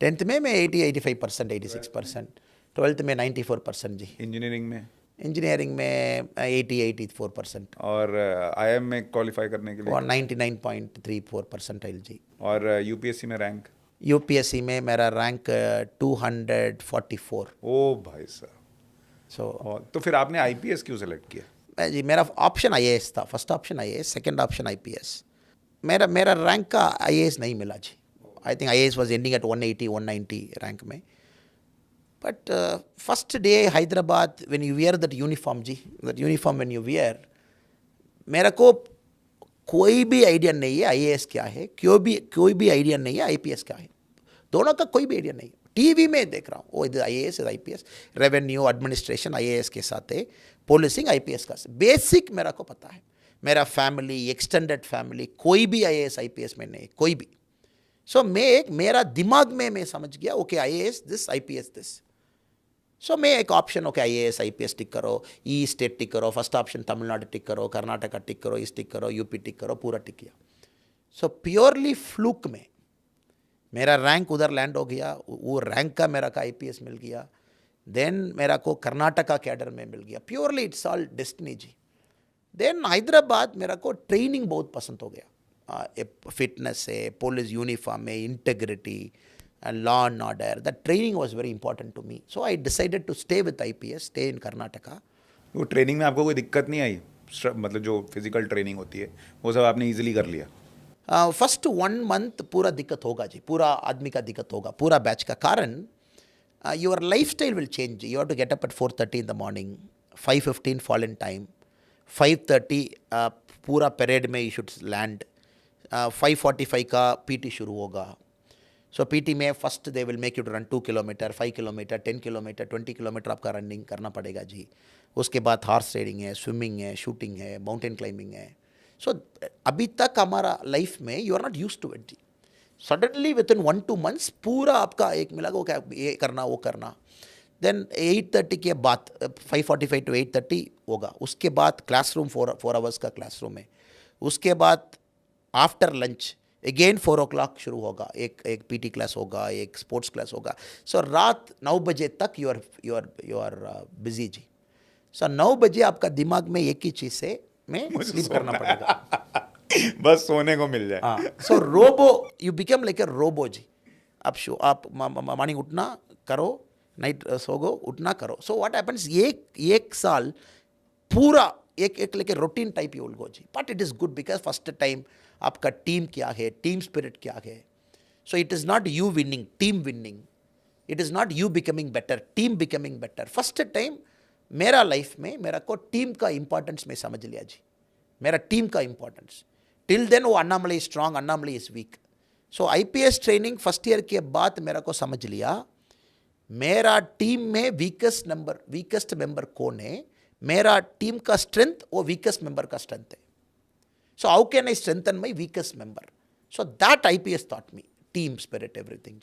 10th में मैं 85%, 86%. 12th में 94% जी. इंजीनियरिंग में? इंजीनियरिंग में 84%. और आईआईएम में क्वालिफाई करने के लिए? और 99.34 परसेंटाइल जी. और यूपीएससी में रैंक? यूपीएससी में मेरा रैंक 244. ओ भाई साहब. सो और तो फिर आपने आईपीएस क्यों सेलेक्ट किया? जी मेरा ऑप्शन आईएएस था. First option IAS, second option IPS. मेरा मेरा रैंक का आईएएस नहीं मिला जी. I think IAS was ending at 180 190 rank में. But first day Hyderabad when you wear that uniform जी, that uniform when you wear, मेरे को कोई भी आइडिया नहीं है आईएएस क्या है, कोई भी आइडिया नहीं है आईपीएस क्या है. दोनों का कोई भी आइडिया नहीं है. टीवी में देख रहा हूँ, वो इधर आईएएस, इधर आईपीएस, रेवेन्यू एडमिनिस्ट्रेशन आईएएस के साथ है, पुलिसिंग आईपीएस का. बेसिक मेरा को पता है. मेरा फैमिली, एक्सटेंडेड फैमिली, कोई भी आईएएस आईपीएस में नहीं, कोई भी. सो मेरा दिमाग में मैं समझ गया, okay IAS this, IPS this. So मैं एक option, okay IAS IPS tick करो, ई स्टेट टिक करो, फर्स्ट ऑप्शन तमिलनाडु टिक करो, कर्नाटका टिक करो, ईस्ट टिक करो, यूपी टिक करो, पूरा टिक किया. सो प्योरली फ्लूक में मेरा रैंक उधर लैंड हो गया. वो रैंक का मेरा का आईपीएस मिल गया. देन मेरा को कर्नाटका कैडर में मिल गया. प्योरली इट्स ऑल डेस्टिनी जी. देन हैदराबाद मेरा को ट्रेनिंग बहुत पसंद हो गया. फिटनेस है, पुलिस यूनिफॉर्म है, integrity and law and order. That training was very important to me. So I decided to stay with IPS, stay in Karnataka. वो ट्रेनिंग में आपको कोई दिक्कत नहीं आई? मतलब जो फिजिकल ट्रेनिंग होती है वो सब आपने इजीली कर लिया? फर्स्ट 1 month पूरा दिक्कत होगा जी, पूरा आदमी का दिक्कत होगा, पूरा बैच का. कारण your lifestyle will change. You have to get up at 4:30 in the morning, 5:15 fall in time, 5:30 पूरा परेड में यू शुड लैंड, 5:45 का पीटी शुरू होगा. सो पीटी में first they will make you to run 2 kilometre, 5 kilometre, 10 kilometre, 20 kilometre आपका running करना पड़ेगा जी. उसके बाद हॉर्स राइडिंग है, स्विमिंग है, शूटिंग है, माउंटेन क्लाइंबिंग है. सो अभी तक हमारा लाइफ में you are not use to it जी. सडनली विद इन 1-2 months पूरा आपका एक मिला वो क्या, ये करना वो करना. देन 8:30 के बाद 5:45 to 8:30 होगा. उसके बाद क्लासरूम 4 hours का क्लासरूम है. उसके बाद आफ्टर लंच अगेन 4 o'clock शुरू होगा, एक पीटी क्लास होगा, एक स्पोर्ट्स क्लास होगा. सो रात 9 बजे तक यू आर बिजी जी. सो 9 बजे आपका दिमाग में एक ही चीज़ है, मैं स्लीप करना पड़ेगा. बस सोने को मिल जाए. हाँ. So robo, you become like a robo जी. आप मॉर्निंग उठना करो, नाइट सोगो, उठना करो. सो व्हाट हैपेंस, एक साल पूरा एक like a routine type you will go जी. But it is good because first time आपका टीम क्या है, टीम स्पिरिट क्या है. So it is not you winning, team winning. It is not you becoming better, team becoming better. First time मेरा life में मेरा को टीम का इंपॉर्टेंस में समझ लिया जी. मेरा टीम का इंपॉर्टेंस. टिल देन वो Annamalai is strong, Annamalai is weak. So IPS training first year के बाद मेरा को समझ लिया मेरा टीम में वीकेस्ट मेंबर कौन है. मेरा टीम का स्ट्रेंथ वो वीकेस्ट मेंबर का स्ट्रेंथ है. So how can I strengthen my weakest member? So that IPS taught me team spirit, everything.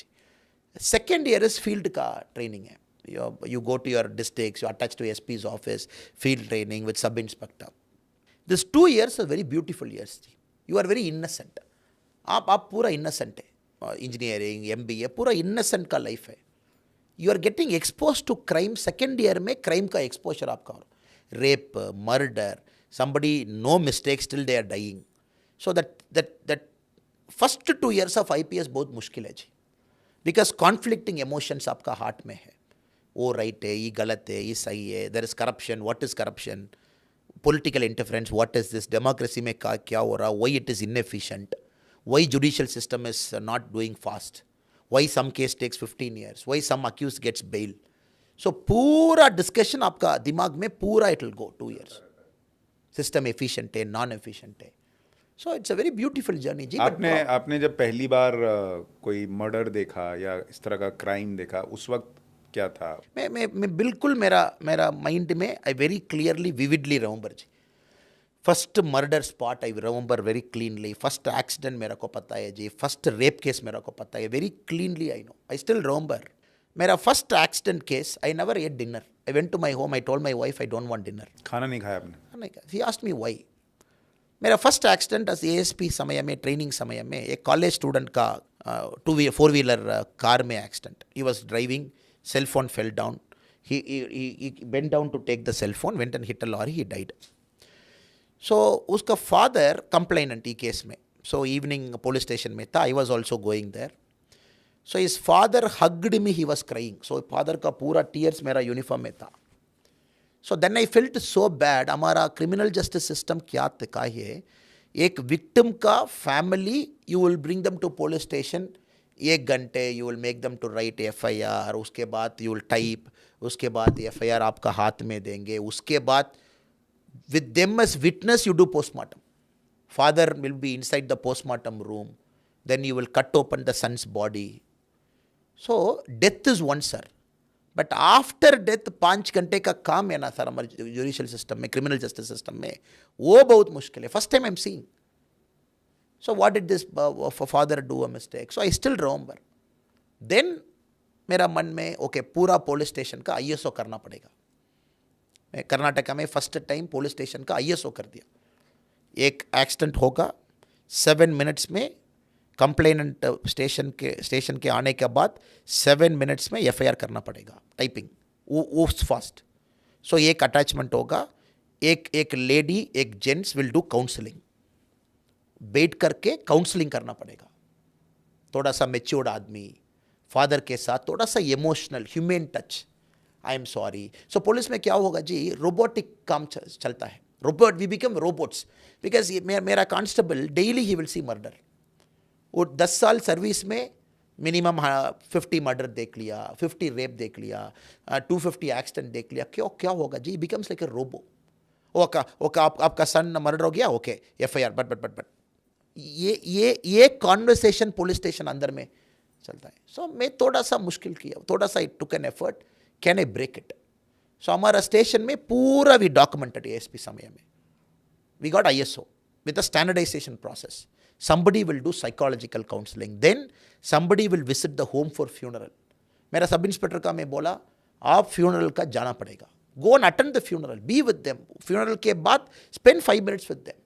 Second year is field ka training hai. You go to your districts, you attach to SP's office, field training with sub inspector. These 2 years are very beautiful years. You are very innocent. आप पूरा innocent है. Engineering, MBA पूरा innocent का life है. You are getting exposed to crime. Second year में crime का exposure आपका हो. Rape, murder. Somebody, no mistakes, till they are dying. So that first 2 years of IPS बहुत मुश्किल है जी. Because conflicting emotions आपका हार्ट में है. वो राइट है, ये गलत है, ये सही है. There is corruption. What is corruption? Political interference. What is this? Democracy में क्या हो रहा? Why it is inefficient? Why judicial system is not doing fast? Why some case takes 15 years? Why some accused gets bail? So पूरा discussion आपका दिमाग में पूरा it will go 2 years. System efficient है, नॉन एफिशिएंट है. So it's a very beautiful journey जी. आपने जब पहली बार कोई मर्डर देखा या इस तरह का क्राइम देखा, उस वक्त क्या था? मैं बिल्कुल मेरा माइंड में I very clearly vividly remember जी. First murder spot I remember very cleanly. First accident मेरा को पता है जी. फर्स्ट रेप केस मेरा को पता है very cleanly. I know, I still remember. मेरा first accident case, I never ate dinner. I went to my home, I told my wife I don't want dinner. खाना नहीं खाया आपने? And he asked me why. मेरा first accident as ASP समय में, training समय में, एक कॉलेज स्टूडेंट का 4-wheeler कार में accident. He was driving, cell phone fell down, he bent down to take the cell phone, went and hit a lorry, he died. So उसका father complainant ई case में. So evening police station में था, I was also going there. So his father hugged me, he was crying. So father का पूरा tears मेरा uniform में था. So then I felt so bad. हमारा क्रिमिनल जस्टिस सिस्टम क्या है, एक विक्टिम का family, you will bring them to police station, 1 घंटे you will make them to write FIR, उसके बाद यू विल टाइप, उसके बाद FIR आपका हाथ में देंगे, उसके बाद with them as witness you do postmortem. Father will be inside the postmortem room, then you will cut open the son's body. So death is one, sir. But after death 5 घंटे का काम है ना सर हमारे judicial system में, criminal justice system में, वो बहुत मुश्किल है. First time I am seeing. So what did this father do a mistake? So I still remember. Then मेरा मन में ओके पूरा पुलिस स्टेशन का ISO करना पड़ेगा. मैं कर्नाटका में फर्स्ट टाइम पुलिस स्टेशन का ISO कर दिया. एक एक्सीडेंट होगा, 7 मिनट्स में कंप्लेनेंट स्टेशन के आने के बाद 7 मिनट्स में FIR करना पड़ेगा, टाइपिंग वो फास्ट. सो एक अटैचमेंट होगा, एक लेडी एक जेंट्स विल डू काउंसलिंग, बैठ करके काउंसलिंग करना पड़ेगा. थोड़ा सा मेच्योर्ड आदमी, फादर के साथ थोड़ा सा emotional human touch, I am sorry. So police में क्या होगा जी, रोबोटिक काम चलता है. Robot, we become robots. Because मेरा constable daily he will see murder. वो 10 साल सर्विस में मिनिमम 50 मर्डर देख लिया, 50 रेप देख लिया, 250 एक्सीडेंट देख लिया. क्यों क्या होगा जी, becomes like a robo. Okay आपका सन मर्डर हो गया, ओके FIR, बट ये कॉन्वर्सेशन पुलिस स्टेशन अंदर में चलता है. सो मैं थोड़ा सा मुश्किल किया, थोड़ा सा it took an effort, can I break it. So हमारा स्टेशन में पूरा वी डॉक्यूमेंटेड ASP समय में. We got ISO with a standardization process. Somebody will do psychological counseling, then somebody will visit the home for funeral. मेरा sub inspector का मैं बोला आप फ्यूनरल का जाना पड़ेगा, go and attend the funeral, be with them. Funeral के बाद spend 5 minutes with them,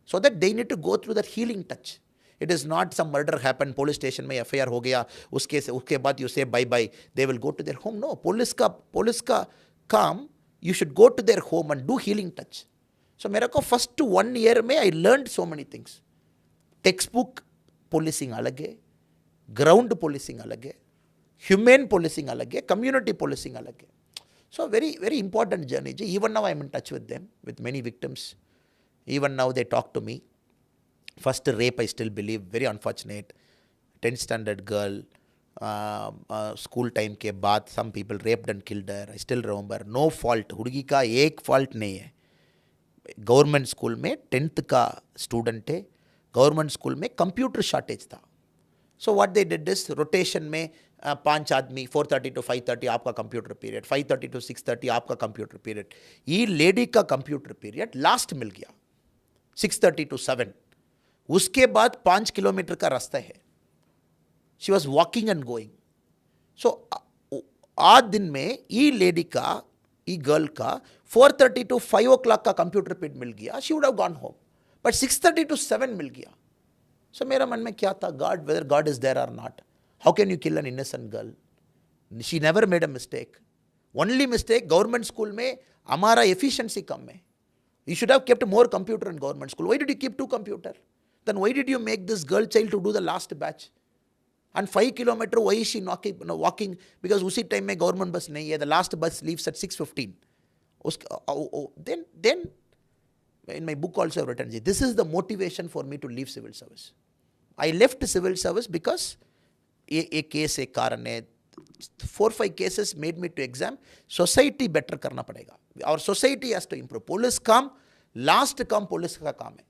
so that they need to go through that healing touch. It is not some murder happened, police station में FIR हो गया, उसके बाद you say bye bye, they will go to their home. No, police का काम, you should go to their home and do healing touch. So मेरे को first 1 year में I learned so many things. Text policing अलग है, ground policing अलग है, human policing अलग है, कम्युनिटी पुलिसिंग अलग है. सो very important journey ji. Even now I am in touch with them, with many victims. Even now they talk to me. First rape I still believe, very unfortunate. 10th standard girl, school time के बाद some people raped and killed her. I still remember. No fault, हुड़गी का एक fault नहीं है. Government school में 10th का student है, government school में कंप्यूटर शॉर्टेज था. So what they did this, rotation में 5 आदमी, 4:30 to 5:30 आपका कंप्यूटर पीरियड, 5:30 to 6:30 आपका कंप्यूटर पीरियड. ये लेडी का कंप्यूटर पीरियड लास्ट मिल गया 6:30 to 7. उसके बाद 5 किलोमीटर का रास्ता है. She was walking and going. So आज दिन में ये लेडी का, ये गर्ल का 4:30 to 5 o'clock का कंप्यूटर पीरियड मिल गया. She would have gone home. But 6:30 to 7 मिल गया. सो मेरा मन में क्या था, God, whether God is there और not, how can you kill an innocent girl. She never made a mistake. Only mistake government school में हमारा एफिशिएंसी कम है. You should have kept more computer in government school. Why did you keep 2 computer? Then why did you make this girl child to do the last batch and 5 kilometer? Why is she walking? Because उसी time में government bus नहीं है. The last bus leaves at 6:15. then in my book also I've written, this is the motivation for me to leave civil service. I left civil service because एक केस, एक कारण है, 4-5 cases made me to exam. Society better करना पड़ेगा और society has to improve. Police काम last काम पुलिस का काम है.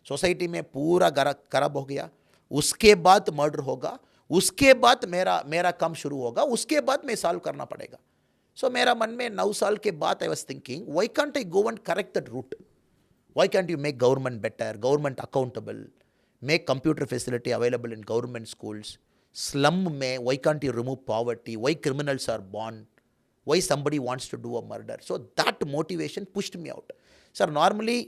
सोसाइटी में पूरा खराब हो गया, उसके बाद मर्डर होगा, उसके बाद मेरा काम शुरू होगा, उसके बाद मैं सॉल्व करना पड़ेगा. सो मेरा मन में 9 साल के बाद I was thinking, why can't I go and correct that route. Why can't you make government better, government accountable, make computer facility available in government schools? Slum में why can't you remove poverty? Why criminals are born? why somebody wants to do a murder. So that motivation pushed me out. Sir, normally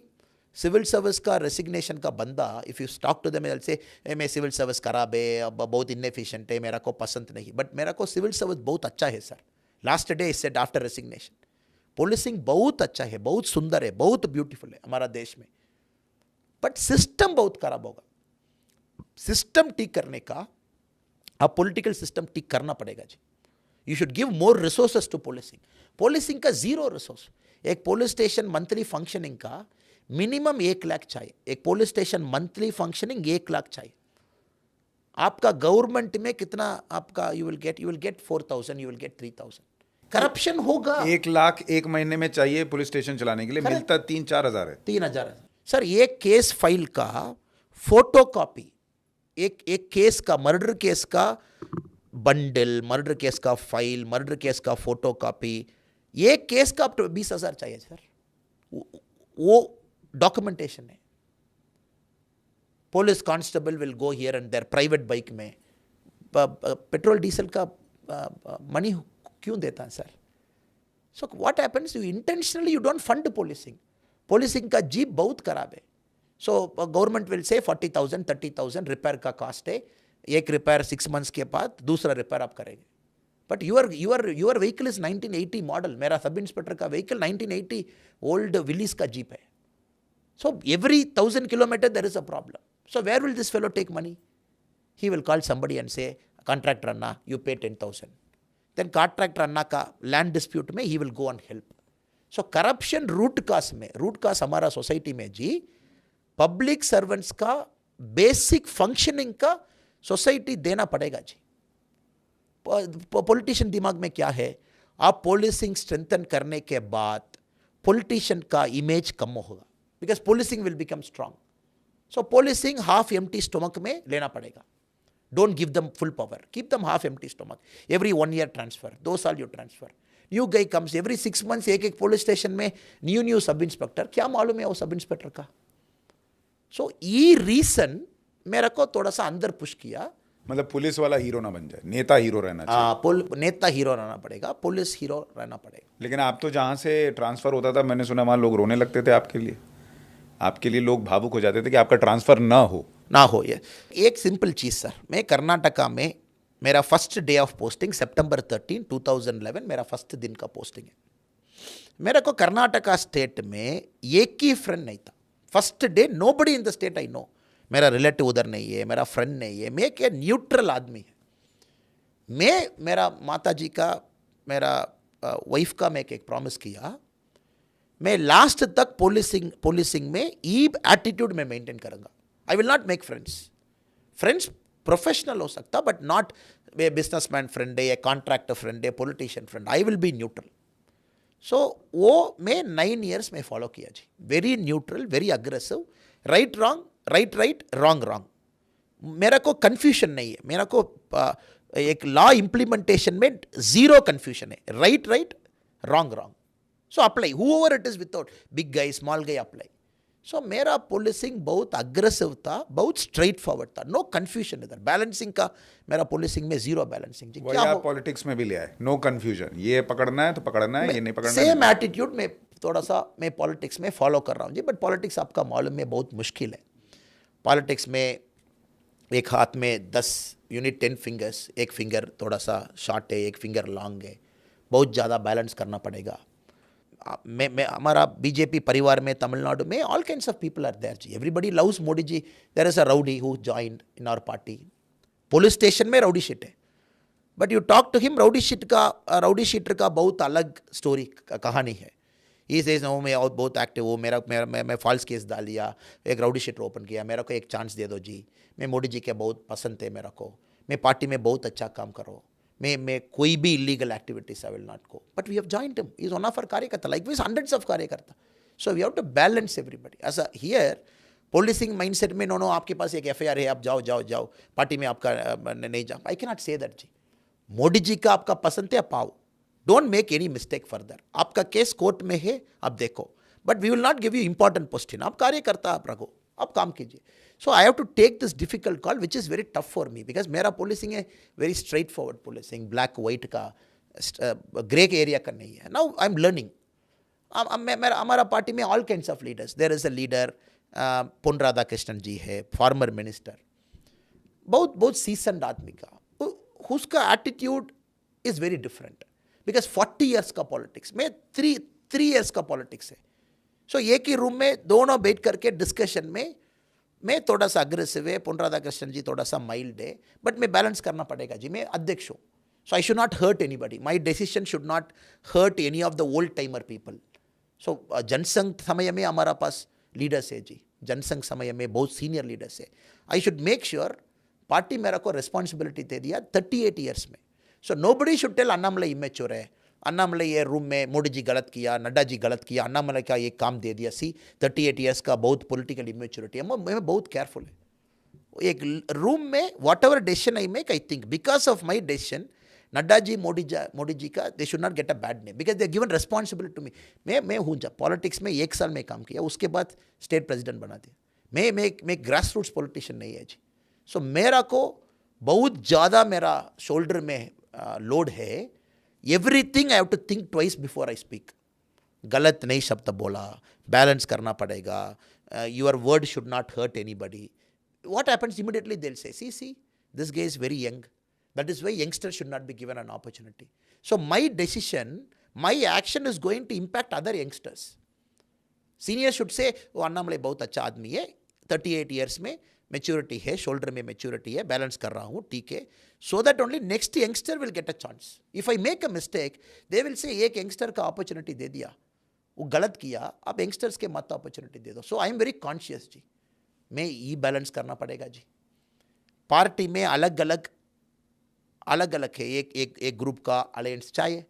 civil service का resignation का बंदा, if you talk to them से मैं civil service खराब है, अब बहुत inefficient है, मेरा को पसंद नहीं. बट मेरा को सिविल सर्विस बहुत अच्छा है sir. Last day said after resignation, policing बहुत अच्छा है, बहुत सुंदर है, बहुत ब्यूटीफुल है हमारा देश में. बट सिस्टम बहुत खराब होगा. सिस्टम ठीक करने का, अब पॉलिटिकल सिस्टम ठीक करना पड़ेगा जी. You should give more resources to policing. Policing का जीरो रिसोर्स. एक पुलिस स्टेशन मंथली फंक्शनिंग का मिनिमम 1 लाख चाहिए. एक police station monthly functioning 1 lakh चाहिए. आपका गवर्नमेंट में कितना आपका you will get 4,000, you will get 3,000. Corruption होगा. 1 लाख एक महीने में चाहिए पुलिस स्टेशन चलाने के लिए, मिलता 3-4 हज़ार है. 3,000 सर. एक केस फाइल का फोटो कॉपी, एक केस का, मर्डर केस का बंडल, मर्डर केस का फाइल, मर्डर केस का फोटो कॉपी, एक केस का 20,000 चाहिए सर. वो डॉक्यूमेंटेशन है. Police constable will go here and there private bike में. पेट्रोल डीजल का मनी क्यों देता है sir? So what happens, you intentionally you don't fund policing. Policing का जीप बहुत खराब है. So government will say 40,000 30,000 repair का कॉस्ट है. एक रिपेयर 6 मंथ्स के बाद दूसरा रिपेयर आप करेंगे. But your vehicle is 1980 model. मेरा सब इंस्पेक्टर का व्हीकल 1980 ओल्ड विलीज का जीप है. So every 1,000 kilometers there is a problem. So where will this fellow take money? He will call somebody and say, contractor Anna, you pay 10,000. Then contractor Anna का land dispute में he will go and help. So corruption root cause हमारा society में जी, public servants का basic functioning का society देना पड़ेगा जी. Politician दिमाग में क्या है, आप पोलिसिंग स्ट्रेंथन करने के बाद पॉलिटिशियन का इमेज कम होगा. Because policing will become strong. So policing half empty stomach में लेना पड़ेगा. Don't give them full power. Keep them half empty stomach. Every 1 year transfer. 2 साल you transfer. New guy comes every 6 months. एक police station में new sub inspector. क्या मालूम है वो सब इंस्पेक्टर का? So ये रीजन मेरा को थोड़ा सा अंदर पुश किया. मतलब पुलिस वाला हीरो ना बन जाए, नेता हीरो रहना चाहिए. नेता हीरो रहना पड़ेगा, पुलिस हीरो रहना पड़ेगा. लेकिन आप तो जहाँ से ट्रांसफर होता था, मैंने सुना वहाँ लोग रोने लगते थे आपके लिए लोग भावुक हो जाते थे कि आपका ट्रांसफर ना हो. ये एक सिंपल चीज़ सर. मैं कर्नाटका में, मेरा first day of posting September 13, 2011 मेरा फर्स्ट दिन का पोस्टिंग है. मेरे को कर्नाटका स्टेट में एक ही फ्रेंड नहीं था. First day nobody in the state I know. मेरा रिलेटिव उधर नहीं है, मेरा फ्रेंड नहीं है. मैं क्या न्यूट्रल आदमी है. मेरा माता जी का, मेरा वाइफ का मैं एक प्रॉमिस किया, मैं लास्ट तक पुलिसिंग में ये एटीट्यूड में मेंटेन करूंगा. I will not make friends professional हो सकता, but not a businessman friend है, कॉन्ट्रैक्टर फ्रेंड है, politician friend. I will be neutral. So वो मैं 9 years में फॉलो किया जी. Very neutral, very aggressive. Right wrong. मेरा को कन्फ्यूजन नहीं है. मेरा को एक लॉ इम्प्लीमेंटेशन में जीरो कन्फ्यूजन है. Right wrong. So apply, whoever it is, without big guy, small guy, apply. So मेरा पुलिसिंग बहुत अग्रेसिव था, बहुत स्ट्रेट फॉरवर्ड था. नो कन्फ्यूजन इधर. बैलेंसिंग का मेरा पुलिसिंग में जीरो बैलेंसिंग जी. क्या आप पॉलिटिक्स में भी ले आए, नो कन्फ्यूजन. ये पकड़ना है तो पकड़ना है, ये नहीं पकड़ना है. सेम एटीट्यूड में थोड़ा सा मैं पॉलिटिक्स में फॉलो कर रहा हूँ जी. बट पॉलिटिक्स आपका मालूम है बहुत मुश्किल है. पॉलिटिक्स में एक हाथ में 10 यूनिट 10 फिंगर्स, एक फिंगर थोड़ा सा शॉर्ट है, एक फिंगर लॉन्ग है. बहुत ज़्यादा बैलेंस करना पड़ेगा. मैं हमारा बीजेपी परिवार में तमिलनाडु में all kinds of people are there जी. Everybody loves Modi ji. There is a rowdy who joined in our party. Police station में राउडी शीट है, but you talk to him, rowdy sheeter का बहुत अलग स्टोरी कहानी है. ये सेज नो, मैं बहुत एक्टिव हूँ, मैं फॉल्स केस डाल दिया, एक राउडी शीटर ओपन किया, मेरे को एक चांस दे दो जी, मैं मोदी जी के बहुत पसंद थे मेरे को, मैं पार्टी में बहुत अच्छा काम करो, मैं कोई भी illegal activities I will not go. But we have joined him. Is one of our कार्यकर्ता, लाइक वीज हंड्रेड्स ऑफ कार्यकर्ता. So we have to balance everybody. As a here policing mindset में नो आपके पास एक FIR है, आप जाओ party में आपका नहीं जाओ. I can not say that जी. मोदी जी का आपका पसंद है, पाओ. Don't make any mistake further. आपका केस कोर्ट में है, आप देखो, but we will not give you important posting. आप कार्यकर्ता आप रखो, आप काम कीजिए. So I have to take this difficult call, which is very tough for me, because मेरा policing है very straightforward policing, black white का ग्रे एरिया का नहीं है. Now I am learning. हमारा पार्टी में all kinds of leaders. There is a leader Pon Radhakrishnan ji है, former minister, बहुत बहुत सीसन्ड आदमी का, उसका attitude is very different. Because 40 years का पॉलिटिक्स में 3 ईयर्स का पॉलिटिक्स है. सो एक ही रूम में दोनों बैठ करके डिस्कशन में मैं थोड़ा सा अग्रेसिव है, पोन राधाकृष्णन जी थोड़ा सा माइल्ड है, बट मैं बैलेंस करना पड़ेगा जी. मैं अध्यक्ष हूँ, so I should not hurt anybody. My decision should not hurt any of the old timer people. So Jan Sangh समय में हमारा पास लीडर्स है जी. जनसंघ समय में बहुत सीनियर लीडर्स है. I should make sure party मेरा को रिस्पॉन्सिबिलिटी दे दिया 38 ईयर्स में. So nobody should tell Annamalai immature है, अन्नामलाई ये रूम में मोदी जी गलत किया, नड्डा जी गलत किया, अन्नामलाई का ये काम दे दिया. सी 38 ईयर्स का बहुत पॉलिटिकल इमेच्योरिटी है. मैं बहुत केयरफुल है. एक रूम में whatever decision I make, I think because of my decision Nadda ji Modi ji का they should not get a bad name, because they given responsibility to me. मैं हूँ जब पॉलिटिक्स में 1 साल में काम किया, उसके बाद स्टेट प्रेसिडेंट बना दिया. मैं ग्रास रूट्स पॉलिटिशियन नहीं है जी. सो मेरा को बहुत ज़्यादा मेरा शोल्डर में लोड है. Everything I have to think twice before I speak. गलत नहीं शब्द बोला, बैलेंस करना पड़ेगा. Your word should not hurt anybody. What happens immediately? They'll say, see, this guy is very young. That is why youngsters should not be given an opportunity. So my decision, my action is going to impact other youngsters. Seniors should say, वो अन्नामलाई बहुत अच्छा आदमी है, 38 years में maturity है, shoulder में maturity है, balance कर रहा हूँ, ठीक है. So that only next youngster will get a chance. If I make a mistake, they will say एक यंगस्टर का अपॉर्चुनिटी दे दिया, वो गलत किया, अब यंगस्टर्स के मत अपॉर्चुनिटी दे दो. सो आई एम वेरी कॉन्शियस जी. में ये बैलेंस करना पड़ेगा जी. पार्टी में अलग अलग है. एक ग्रुप का अलायंस चाहिए,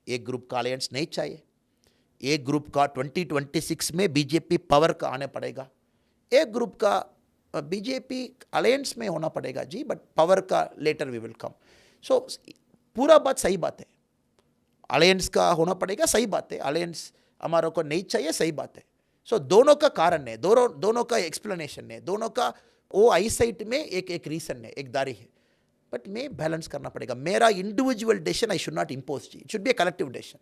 एक ग्रुप का अलायंस नहीं चाहिए. एक ग्रुप का 2026 में बीजेपी पावर का आने पड़ेगा, एक ग्रुप का बीजेपी अलायंस में होना पड़ेगा जी, बट पावर का लेटर वी विल कम. सो पूरा बात सही बात है, अलायंस का होना पड़ेगा, सही बात है. अलायंस हमारे को नहीं चाहिए, सही बात है. सो दोनों का कारण है, दोनों का एक्सप्लेनेशन है, दोनों का वो आई साइट में एक रीजन है, एक दारी है. बट मैं बैलेंस करना पड़ेगा. मेरा individual decision I should not impose जी, it should be a collective decision.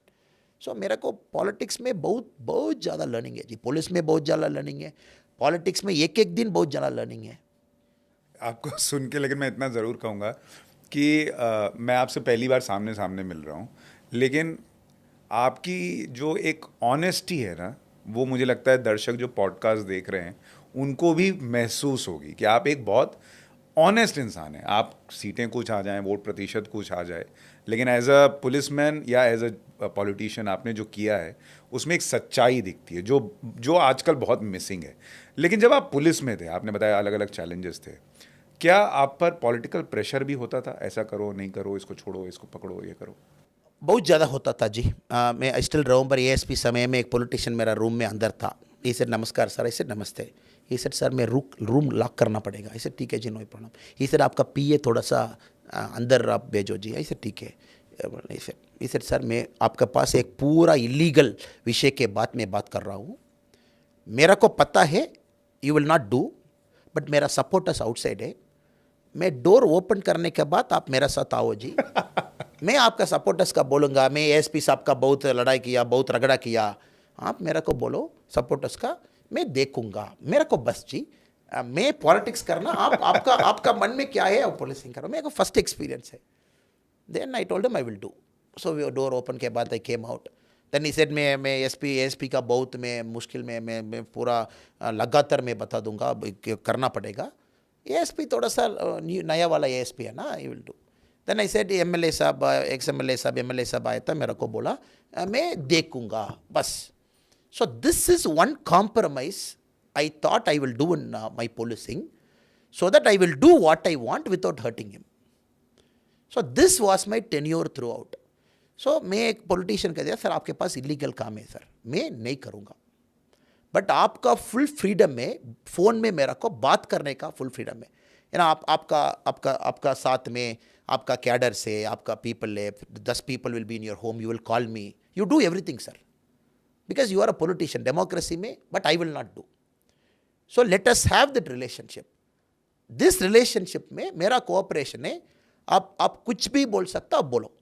So मेरा को पॉलिटिक्स में बहुत ज़्यादा लर्निंग है जी. पुलिस में बहुत ज़्यादा लर्निंग है, पॉलिटिक्स में एक दिन बहुत ज़्यादा लर्निंग है आपको सुन के. लेकिन मैं इतना ज़रूर कहूँगा कि मैं आपसे पहली बार सामने मिल रहा हूँ, लेकिन आपकी जो एक ऑनेस्टी है ना, वो मुझे लगता है दर्शक जो पॉडकास्ट देख रहे हैं उनको भी महसूस होगी कि आप एक बहुत ऑनेस्ट इंसान हैं. आप सीटें कुछ आ जाएं, वोट प्रतिशत कुछ आ जाए, लेकिन एज अ पुलिसमैन या एज अ पॉलिटिशियन आपने जो किया है उसमें एक सच्चाई दिखती है जो आजकल बहुत मिसिंग है. लेकिन जब आप पुलिस में थे, आपने बताया अलग अलग चैलेंजेस थे, क्या आप पर पॉलिटिकल प्रेशर भी होता था? ऐसा करो, नहीं करो, इसको छोड़ो, इसको पकड़ो, ये करो. बहुत ज़्यादा होता था जी. मैं स्टिल रिमेंबर एएसपी समय में एक पॉलिटिशियन मेरा रूम में अंदर था. ये सर नमस्कार सर, ऐसे नमस्ते. ये सर मैं रूम लॉक करना पड़ेगा. ऐसे ठीक है जी, नो प्रॉब्लम. ये सर आपका पीए थोड़ा सा अंदर आप भेजो जी. ऐसे ठीक है. ये सर मैं आपके पास एक पूरा इलीगल विषय के बाद में बात कर रहा हूँ. मेरा को पता है you will not do, but मेरा सपोर्टर्स आउटसाइड है. मैं डोर ओपन करने के बाद आप मेरा साथ आओ जी. मैं आपका सपोर्टर्स का बोलूँगा, मैं एएसपी साहब का बहुत लड़ाई किया, बहुत रगड़ा किया, आप मेरा को बोलो सपोर्टर्स का, मैं देखूंगा. मेरा को बस जी मैं पॉलिटिक्स करना, आपका मन में क्या है आप पुलिसिंग करो. मेरे को फर्स्ट एक्सपीरियंस है. Then I told him I will do. So door open के बाद I came out. Then he said मैं एएसपी का बहुत मैं मुश्किल में मैं पूरा लगातार मैं बता दूंगा, करना पड़ेगा. एएसपी थोड़ा सा नया वाला एएसपी है ना, I will do. Then I said MLA साहब, एक्स एमएलए साहब आया था, मेरे को बोला मैं देखूंगा बस. So this is one compromise I thought I will do in my policing, so that I will do what I want without hurting him. So this was my tenure throughout. So मैं एक politician कह दिया, sir आपके पास illegal काम है sir, मैं नहीं करूँगा, बट आपका फुल फ्रीडम है, फ़ोन में मेरा को बात करने का फुल फ्रीडम है. ना आपका साथ में आपका कैडर से आपका पीपल है, 10 people will be in your home, you will call me, you do everything sir, because you are a politician democracy में, but I will not do. So let us have that relationship. This relationship में मेरा cooperation है. आप कुछ भी बोल सकता, आप बोलो.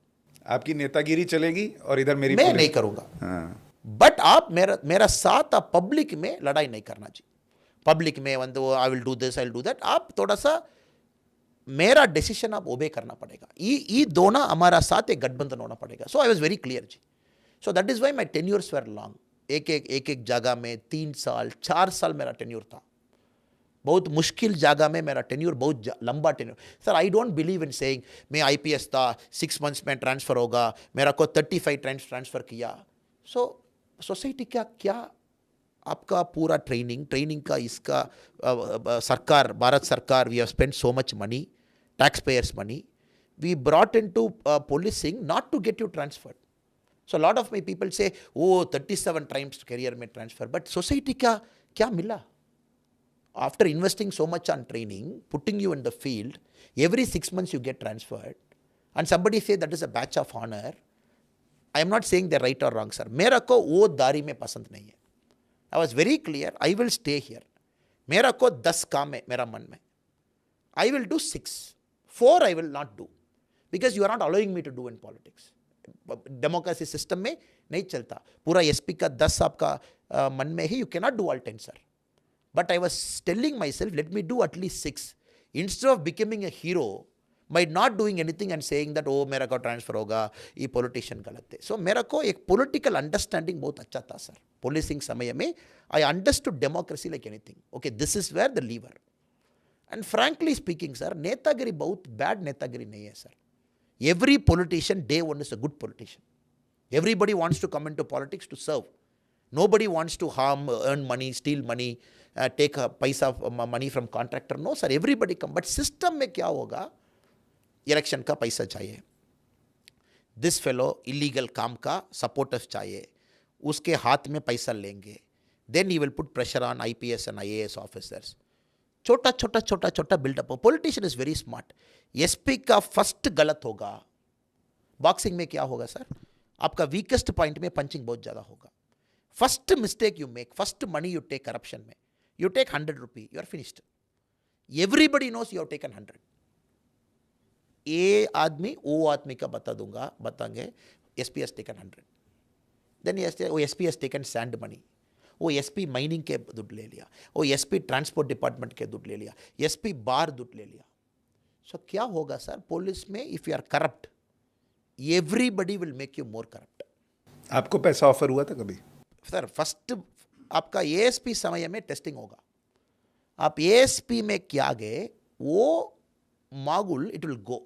आपकी नेतागिरी चलेगी और इधर मेरी मैं पुलिस। नहीं करूंगा। हाँ, बट आप मेरा साथ आप पब्लिक में लड़ाई नहीं करना चाहिए। पब्लिक में I will do this, I will do that, आप थोड़ा सा मेरा डिसीजन आप ओबे करना पड़ेगा। ये दोनों हमारा साथ एक गठबंधन होना पड़ेगा। So I was very clear जी। So that is why my tenures were long. एक जगह में 3 साल 4 साल मेरा टेन्यूर था। बहुत मुश्किल जगह में मेरा टेन्यूर, बहुत लंबा tenure. Sir I don't believe in saying मैं आईपीएस था 6 मंथ्स में ट्रांसफर होगा, मेरा को 35 टाइम्स ट्रांसफर किया। सो सोसाइटी क्या क्या आपका पूरा ट्रेनिंग का इसका सरकार, भारत सरकार, we have spent so much money, tax payers money, we brought in to policing not to get you transferred. So lot of my people से वो 37 टाइम्स करियर में ट्रांसफर, बट सोसाइटी क्या क्या मिला? After investing so much on training, putting you in the field, every 6 months you get transferred, and somebody say that is a badge of honor. I am not saying they're right or wrong, sir. मेरा को वो दारी में पसंद नहीं है। I was very clear, I will stay here. मेरा को 10 काम है मेरा मन में, I will do 6, 4 I will not do, because you are not allowing me to do in politics. Democracy system में नहीं चलता। पूरा एसपी का 10 आपका मन में ही, you cannot do all 10, sir. But I was telling myself, let me do at least 6. Instead of becoming a hero by not doing anything and saying that, oh, मेरा को ट्रांसफर होगा, ये पॉलिटिशियन गलत है। सो मेरा को एक पॉलिटिकल अंडरस्टैंडिंग बहुत अच्छा था सर। पुलिसिंग समय में I understood democracy like anything. Okay, this is where the lever. And frankly speaking sir, नेतागिरी बहुत बैड नेतागिरी नहीं है sir. Every politician day one is a good politician. Everybody wants to come into politics to serve. Nobody wants to harm, earn money, steal money, take a paisa money from contractor. No, sir, everybody come. But system में क्या होगा? Election का पैसा चाहिए, this fellow illegal काम का supporters चाहिए, उसके हाथ में पैसा लेंगे, then you will put pressure on IPS and IAS officers. छोटा छोटा छोटा छोटा बिल्डअप हो। Politician is very smart. SP का फर्स्ट गलत होगा, बॉक्सिंग में क्या होगा सर? आपका वीकेस्ट पॉइंट में पंचिंग बहुत ज़्यादा होगा। First mistake you make, first money you take corruption में, you take 100 rupees, you are finished. Everybody knows you have taken 100. ये आदमी वो आदमी का बताएंगे SP has taken 100. Then वो SP has taken sand money. वो SP माइनिंग के दुड ले लिया, वो SP ट्रांसपोर्ट डिपार्टमेंट के दुड ले लिया, SP बार दुड ले लिया। सो क्या होगा सर पुलिस में? If you are corrupt, everybody will make you more corrupt. आपको पैसा ऑफर हुआ था कभी? सर फर्स्ट आपका ASP समय में टेस्टिंग होगा। आप ASP में क्या गए वो मागुल, इट विल गो।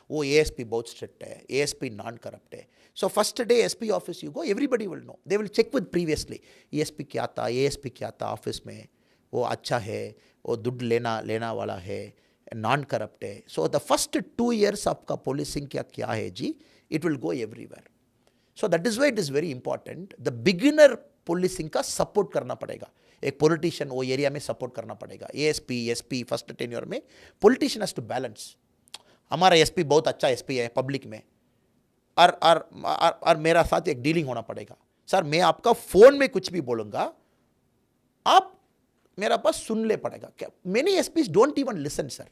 वो ASP बहुत स्ट्रिक्ट है, ASP नॉन करप्ट है। So first day SP office you go, everybody will know, they will check with previously ASP क्या था, ASP क्या था ऑफिस में, वो अच्छा है, वो दुड लेना वाला है, नॉन करप्ट है। सो द फर्स्ट 2 years आपका पोलिसिंग क्या है जी, it will go everywhere. So that is why it is very important, the beginner policing का सपोर्ट करना पड़ेगा। एक पॉलिटिशियन वो एरिया में सपोर्ट करना पड़ेगा। ASP SP फर्स्ट टेन्योर में पॉलिटिशियन हैज टू बैलेंस। हमारा SP बहुत अच्छा SP है पब्लिक में, और मेरा साथ एक डीलिंग होना पड़ेगा। सर मैं आपका फोन में कुछ भी बोलूंगा, आप मेरा पास सुन ले पड़ेगा। क्या many SPs don't even listen sir,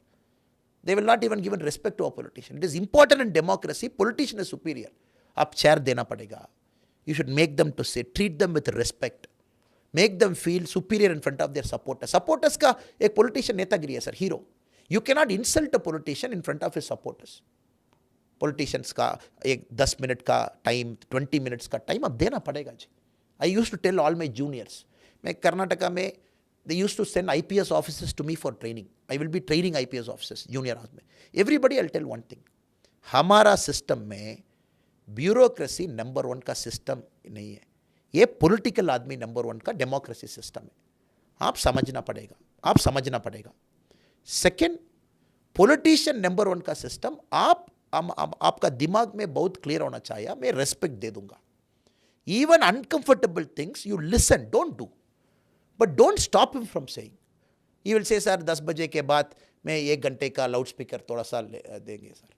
they will not even give respect to a politician. It is important in democracy, politician is superior. आप चेयर देना पड़ेगा। You should make them to say, treat them with respect, make them feel superior in front of their supporters. Supporters का एक politician नेतागिरी है sir, hero. You cannot insult a politician in front of his supporters. Politicians का एक 10 minute का time, 20 minutes का time अब देना पड़ेगा जी। I used to tell all my juniors, मैं कर्नाटका में they used to send IPS officers to me for training. I will be training IPS officers, junior में। Everybody I'll tell one thing, हमारा system में bureaucracy number 1 का system नहीं है, ये political आदमी नंबर 1 का डेमोक्रेसी सिस्टम है। आप समझना पड़ेगा। सेकंड, पॉलिटिशियन नंबर 1 का सिस्टम, आपका दिमाग में बहुत क्लियर होना चाहिए, मैं रेस्पेक्ट दे दूंगा। Even uncomfortable things you listen, don't do, but don't stop him from saying. He will say sir 10 बजे के बाद मैं 1 घंटे का लाउड स्पीकर थोड़ा सा देंगे sir,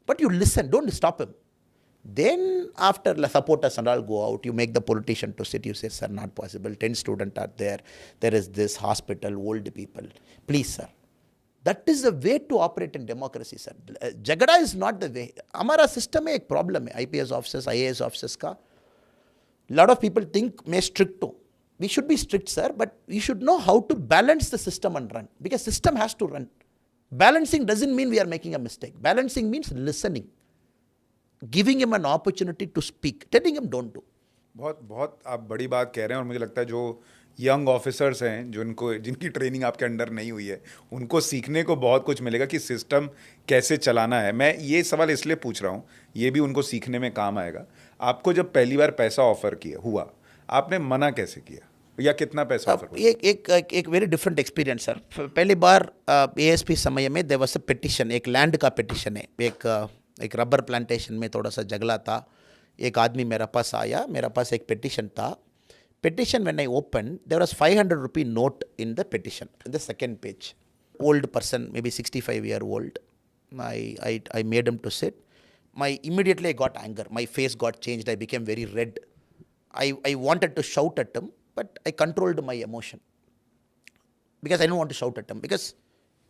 but you listen, don't stop him. Then after the supporters and all go out, you make the politician to sit, you say, sir, not possible, 10 students are there, there is this hospital, old people, please sir, That is the way to operate in democracy, sir. Jagada is not the way. हमारा system में एक problem है IPS officers IAS officers का. Lot of people think मैं strict हूँ. We should be strict, sir, but we should know how to balance the system and run, because system has to run. Balancing doesn't mean we are making a mistake. Balancing means listening, giving him an opportunity to speak, telling him don't do. बहुत बहुत आप बड़ी बात कह रहे हैं, और मुझे लगता है जो यंग ऑफिसर्स हैं, जिनकी ट्रेनिंग आपके अंडर नहीं हुई है, उनको सीखने को बहुत कुछ मिलेगा कि सिस्टम कैसे चलाना है. मैं ये सवाल इसलिए पूछ रहा हूँ, ये भी उनको सीखने में काम आएगा. आपको जब पहली बार पैसा ऑफर हुआ, आपने मना कैसे किया, या कितना पैसा ऑफर हुआ? एक वेरी डिफरेंट एक्सपीरियंस सर. पहली बार ASP समय में देयर वाज अ पिटिशन, एक लैंड का पिटिशन है. एक रबर प्लांटेशन में थोड़ा सा झगड़ा था. एक आदमी मेरे पास आया, मेरे पास एक पिटिशन था. Petition, when I opened, there was 500 rupee note in the petition, in the second page. Old person, maybe 65-year-old. I made him to sit. Immediately I got anger. My face got changed. I became very red. I wanted to shout at him, but I controlled my emotion. Because I didn't want to shout at him. Because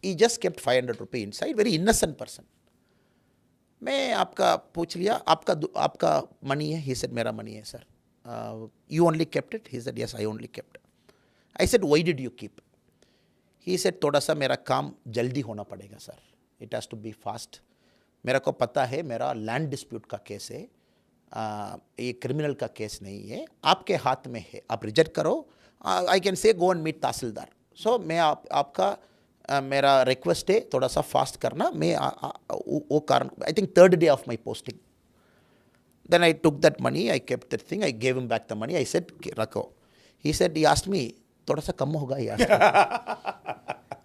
he just kept 500 rupee inside. Very innocent person. मैं आपका पूछ लिया, आपका money है? He said, मेरा money है, sir. You only kept it? He said, yes, I only kept it. I said, why did you keep it? He said, थोड़ा सा मेरा काम जल्दी होना पड़ेगा sir. It has to be fast. मेरा को पता है मेरा लैंड डिस्प्यूट का केस है, ये क्रिमिनल का केस नहीं है, आपके हाथ में है, आप रिजेक्ट करो. I can say go and meet तहसीलदार. सो मैं आपका मेरा रिक्वेस्ट है थोड़ा सा फास्ट करना. मैं वो कारण, I think third day of my posting. Then I took that money, I kept that thing, I gave him back the money. I said, Rakho. He said, he asked me, thoda sa kam hoga, he asked me.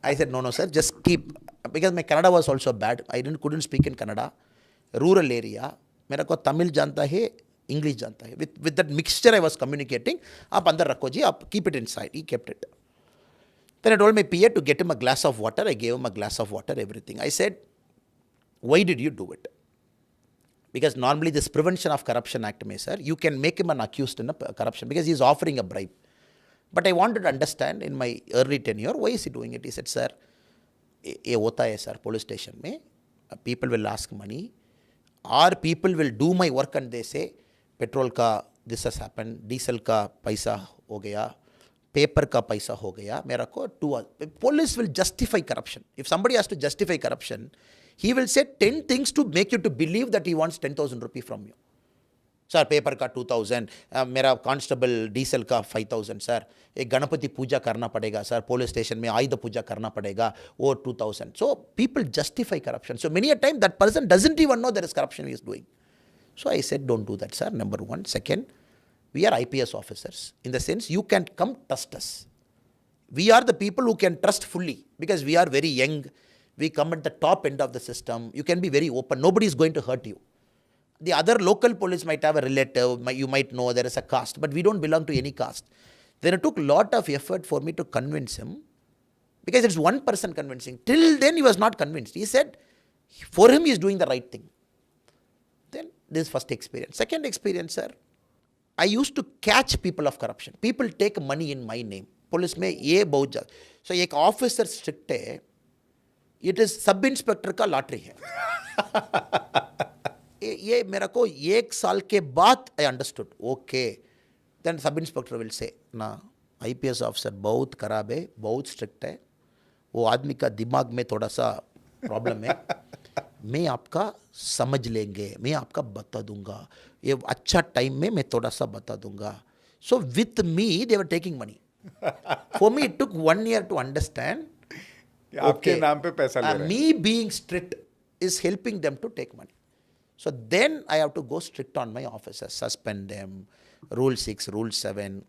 I said, no, sir, just keep. Because my Kannada was also bad. I couldn't speak in Kannada. Rural area. Mera ko Tamil janta hai, English janta hai. With that mixture I was communicating. Aap andar rakho ji, aap keep it inside. He kept it. Then I told my PA to get him a glass of water. I gave him a glass of water, everything. I said, why did you do it? Because normally this Prevention of Corruption Act mein, sir, you can make him an accused in a corruption because he is offering a bribe. But I wanted to understand in my early tenure, why is he doing it? He said, sir, ye hota hai, sir, police station mein, people will ask money, or people will do my work and they say, petrol ka this has happened, diesel ka paisa ho gaya, paper ka paisa ho gaya, mera ko police will justify corruption. If somebody has to justify corruption, he will say 10 things to make you to believe that he wants 10,000 rupees from you. Sir, paper ka 2,000, मेरा constable diesel का 5,000 sir, एक गणपति पूजा करना पड़ेगा sir, police station में आयुध पूजा करना पड़ेगा, वो 2,000. So people justify corruption. So many a time that person doesn't even know there is corruption he is doing. So I said, don't do that, sir. Number one. Second, we are IPS officers. In the sense, you can come trust us. We are the people who can trust fully because we are very young. We come at the top end of the system. You can be very open. Nobody is going to hurt you. The other local police might have a relative. You might know there is a caste, but we don't belong to any caste. Then it took a lot of effort for me to convince him because it's one person convincing. Till then, he was not convinced. He said, for him, he is doing the right thing. Then this is first experience. Second experience, sir, I used to catch people of corruption. People take money in my name. Police में ये बहुत ज़्यादा. So एक officer strict है. It is सब inspector का lottery है. ये मेरा को एक साल के बाद I understood. Okay. Then sub inspector will say, ना IPS ऑफिसर बहुत खराब है, बहुत स्ट्रिक्ट है. वो आदमी का दिमाग में थोड़ा सा प्रॉब्लम है. मैं आपका समझ लेंगे, मैं आपका बता दूंगा. ये अच्छा टाइम में मैं थोड़ा सा बता दूंगा. So with me they were taking money. For me it took 1 year to understand. आपके नाम पे पैसा ले रहे हैं. Me being strict is helping them to take money. So then I have to go strict on my officers, suspend them, Rule 6, Rule 7,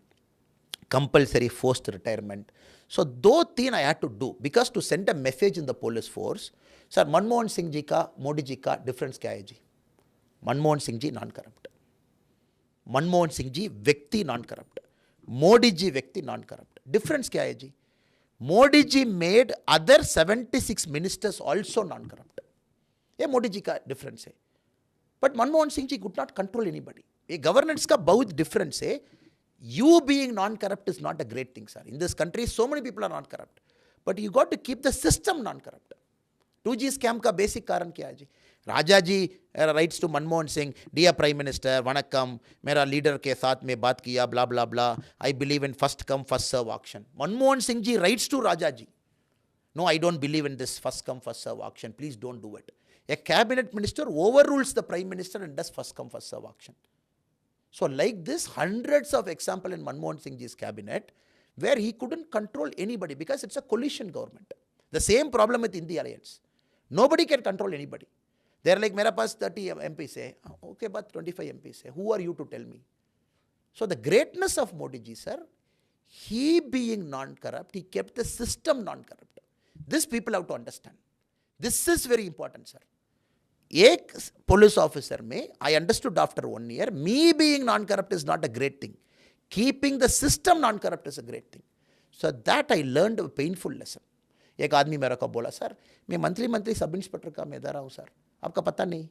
compulsory forced retirement. So दो तीन I had to do because to send a message in the police force. Sir Manmohan Singh ji का मोदी जी का difference क्या है जी? Manmohan Singh ji non corrupt, Manmohan Singh ji व्यक्ति non corrupt, Modi ji व्यक्ति non corrupt. Difference क्या है जी? Modi ji made other 76 ministers also non corrupt. ये मोदी जी का डिफरेंस है. But Manmohan Singh ji could not control anybody. ये गवर्नेंस का बहुत डिफरेंस है. You being non-corrupt is not a great thing, sir. In this country, so many people are not corrupt. but you got to keep the system non-corrupt. 2G scam का basic कारण क्या है जी? Raja ji writes to Manmohan Singh, dear prime minister vanakkam, मेरा leader के साथ में बात किया, blah blah blah, I believe in first come first serve auction. Manmohan Singh ji writes to Raja ji, no, I don't believe in this first come first serve auction, please don't do it. A cabinet minister overrules the prime minister and does first come first serve auction. So like this, hundreds of example in Manmohan Singh ji's cabinet where he couldn't control anybody because it's a coalition government. The same problem with India Alliance. Nobody can control anybody. They're like, मेरा पास 30 MPs है, okay, but 25 MPs है. Who are you to tell me? So the greatness of Modi ji, sir, he being non-corrupt, he kept the system non-corrupt. This people have to understand. This is very important, sir. एक police officer में, I understood after 1 year, me being non-corrupt is not a great thing. Keeping the system non-corrupt is a great thing. So that I learned a painful lesson. एक आदमी मेरे को बोला, sir मैं monthly सब inspector का मैं दे रहा हूँ सर, आपका पता नहीं,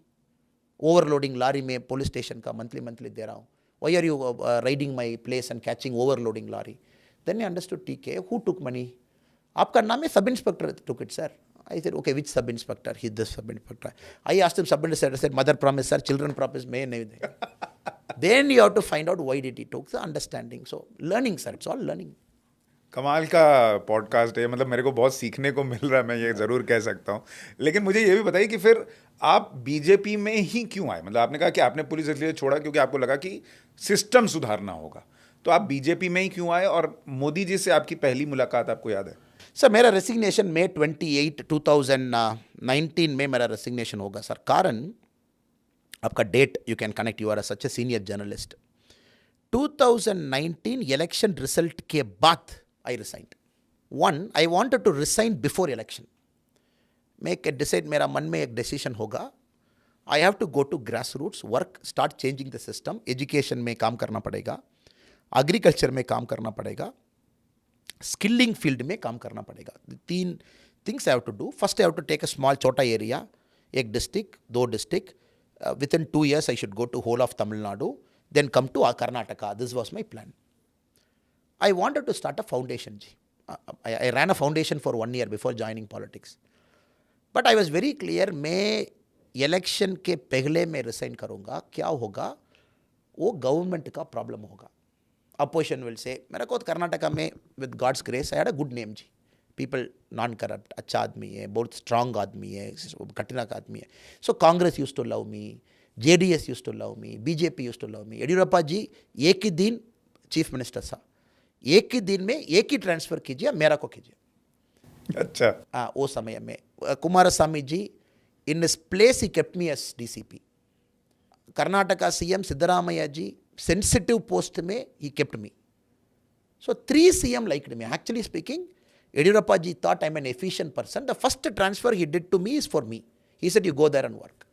ओवरलोडिंग लारी में पुलिस स्टेशन का मंथली दे रहा हूँ. Why are you raiding my place and catching overloading lorry? Then I understood, TK, who took money? आपका नाम है, sub inspector took it, sir. I said, okay, which sub inspector? He this sub inspector. I asked him, sub inspector said, mother promise, sir, children promise, may nahi de. Then you have to find out why did he took the understanding. So learning, sir, it's all learning. कमाल का podcast है, मतलब मेरे को बहुत सीखने को मिल रहा है, मैं ये ज़रूर कह सकता हूँ. लेकिन मुझे ये भी बताइए कि फिर आप बीजेपी में ही क्यों आए? मतलब आपने कहा कि आपने पुलिस इसलिए छोड़ा क्योंकि आपको लगा कि सिस्टम सुधारना होगा, तो आप बीजेपी में ही क्यों आए? और मोदी जी से आपकी पहली मुलाकात आपको याद है? सर मेरा रेसिग्नेशन May 28, 2019 में मेरा रेसिग्नेशन होगा सर. कारण आपका date you can connect, you are such a senior journalist. 2019 election result के बाद I resigned. One, I wanted to resign before election. Make a decide, मेरा मन में एक decision होगा. I have to go to grassroots, work, start changing the system. Education में काम करना पड़ेगा, agriculture में काम करना पड़ेगा, skilling field में काम करना पड़ेगा. 3 things I have to do. First, I have to take a small छोटा area, एक district, 2 district. Within 2 years, I should go to whole of Tamil Nadu, then come to Karnataka. This was my plan. I wanted to start a foundation. I ran a foundation for 1 year before joining politics. But I was very clear, मैं election के पहले मैं resign करूँगा, क्या होगा? वो government का problem होगा. Opposition will say, मेरा को कर्नाटका में with God's grace, I had a good name ji. People non-corrupt, अच्छा आदमी है, बहुत strong आदमी है, कठिन आदमी है. So Congress used to love me, JDS used to love me, BJP used to love me. Yediyurappa जी एक ही दिन चीफ मिनिस्टर था. एक ही दिन में एक ही ट्रांसफर कीजिए, मेरा को कीजिए. अच्छा. हाँ, वो समय में Kumaraswamy ji in this place he kept me as DCP. Karnataka CM Siddaramaiah ji sensitive post में he kept me. So 3 CM liked me. Actually speaking, Yediyurappa ji thought I'm an efficient person. The first transfer he did to me is for me. He said, you go there and work.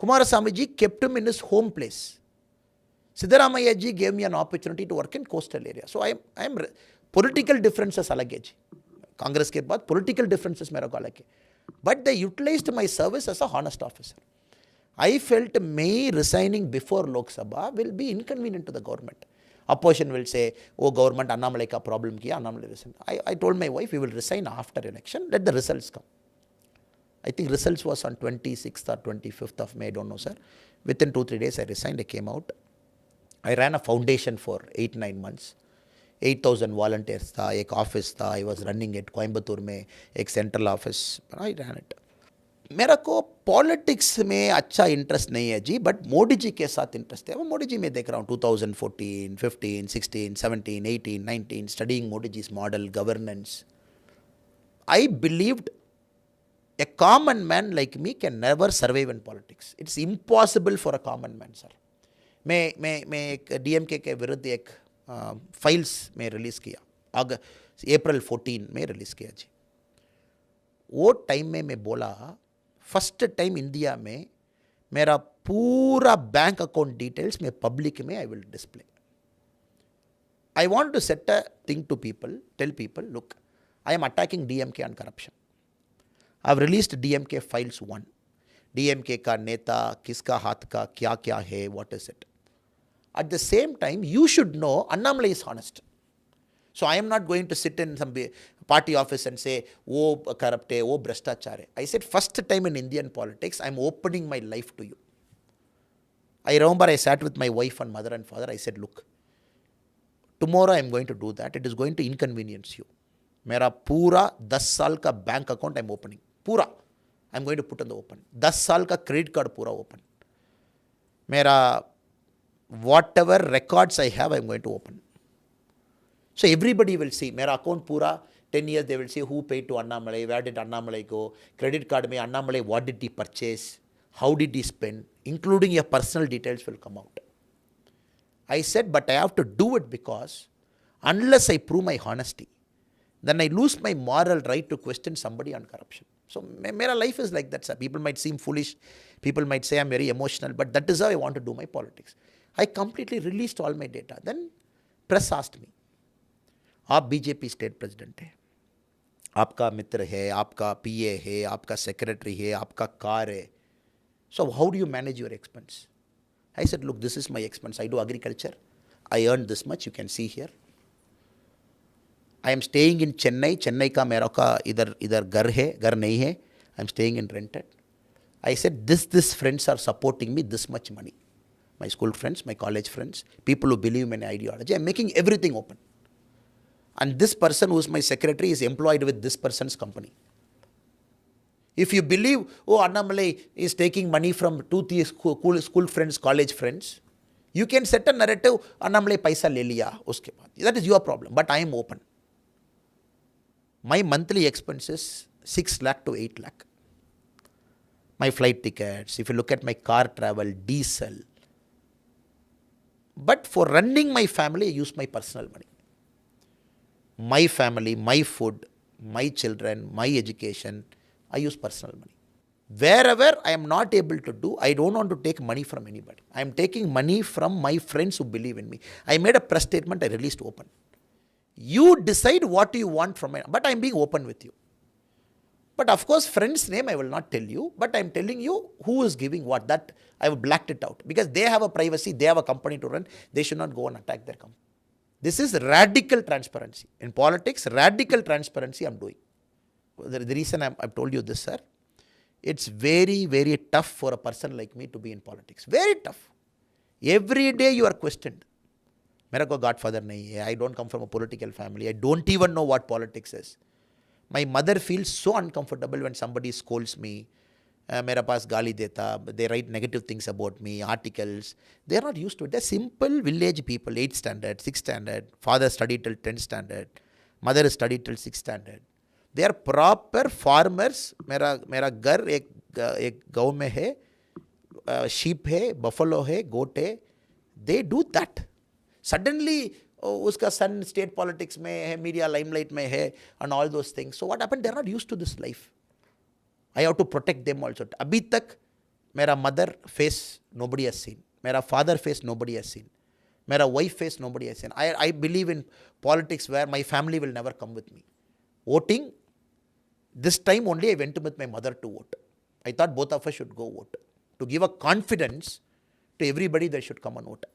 Kumaraswamy ji kept him in his home place. Siddaramaiah ji gave me an opportunity to work in coastal area. So I am political differences अलग है जी. कांग्रेस के बाद political differences मेरा को अलग है. But they utilized my service as a honest officer. I felt me resigning before Lok Sabha will be inconvenient to the government. Opposition will say, oh, government Annamalai ka problem kiya, Annamalai resign. I told my wife, we will resign after election, let the results come. I think results was on 26th or 25th of May, I don't know, sir. Within 2-3 days, I resigned, I came out. I ran a foundation for 8-9 months. 8,000 volunteers था, एक office था, I was running it, Coimbatore में एक central office, I ran it. मेरा को politics में अच्छा interest नहीं है जी, बट मोदी जी के साथ इंटरेस्ट है. वो मोदी जी में देख रहा हूँ 2014, 15, 16, 17, 18, 19, studying Modi ji model governance. I believed a common man like me can never survive in politics. It's impossible for a common man, sir. मैं एक DMK के विरुद्ध एक फाइल्स में रिलीज़ किया, April 14 में रिलीज़ किया जी. वो टाइम में मैं बोला, फर्स्ट टाइम इंडिया में मेरा पूरा बैंक अकाउंट डिटेल्स में पब्लिक में I will display. I want to set a thing to people, tell people, look, I am attacking DMK on corruption. I have released DMK files 1. DMK का नेता किसका हाथ का क्या क्या है, what is it. At the same time, you should know Annamalai is honest. So I am not going to sit in some party office and say, oh, corrupt, oh, brashtachar. I said, first time in Indian politics, I'm opening my life to you. I remember I sat with my wife and mother and father. I said, look, tomorrow I'm going to do that. It is going to inconvenience you. मेरा पूरा 10 साल का bank account I am opening, पूरा I am going to put on the open. 10 साल का credit card पूरा open. मेरा whatever records I have I am going to open. So everybody will see. मेरा अकाउंट पूरा 10 years they will see who paid to Annamalai, where did Annamalai go, credit card में Annamalai what did he purchase, how did he spend, including your personal details will come out. I said, but I have to do it because unless I prove my honesty, then I lose my moral right to question somebody on corruption. So my life is like that, sir. People might seem foolish, people might say I'm very emotional, but that is how I want to do my politics. I completely released all my data. Then press asked me, आप BJP state president है, आपका मित्र है, आपका पीए है, आपका secretary है, आपका car है, so how do you manage your expense? I said, look, this is my expense. I do agriculture. I earn this much. You can see here. I am staying in Chennai. Chennai का मेरा का इधर घर है, घर नहीं है. I am staying in rented. I said, this friends are supporting me this much money. My school friends, my college friends, people who believe in my ideology. I am making everything open. And this person who is my secretary is employed with this person's company. If you believe, oh, Annamalai is taking money from 2 school friends, college friends, you can set a narrative, Annamalai paisa le liya uske baad. That is your problem, but I am open. My monthly expenses 6 lakh to 8 lakh. My flight tickets, if you look at my car travel, diesel. But for running my family, I use my personal money. My family, my food, my children, my education, I use personal money. Wherever I am not able to do, I don't want to take money from anybody. I am taking money from my friends who believe in me. I made a press statement, I released open. You decide what you want from me, but I am being open with you. But of course, friend's name I will not tell you, but I am telling you who is giving what. That I have blacked it out because they have a privacy, they have a company to run, they should not go and attack their company. This is radical transparency. In politics, radical transparency I am doing. The reason I've told you this, sir, it's very, very tough for a person like me to be in politics. Very tough. Every day you are questioned. मेरा कोई godfather नहीं है. I don't come from a political family. I don't even know what politics is. My mother feels so uncomfortable when somebody scolds me. मेरा पास गाली देता. They write negative things about me, articles. They are not used to it. They're simple village people, 8th standard, 6th standard. Father studied till 10th standard. Mother studied till 6th standard. They are proper farmers. मेरा घर एक गाँव में है, sheep है, buffalo है, goat है. They do that. Suddenly, उसका son state politics में है, media limelight में है, and all those things. So what happened? They are not used to this life. I have to protect them also. अभी तक मेरा mother face nobody has seen. मेरा father face nobody has seen. मेरा wife face nobody has seen. I believe in politics where my family will never come with me. Voting, this time only I went with my mother to vote. I thought both of us should go vote. To give a confidence to everybody they should come and vote.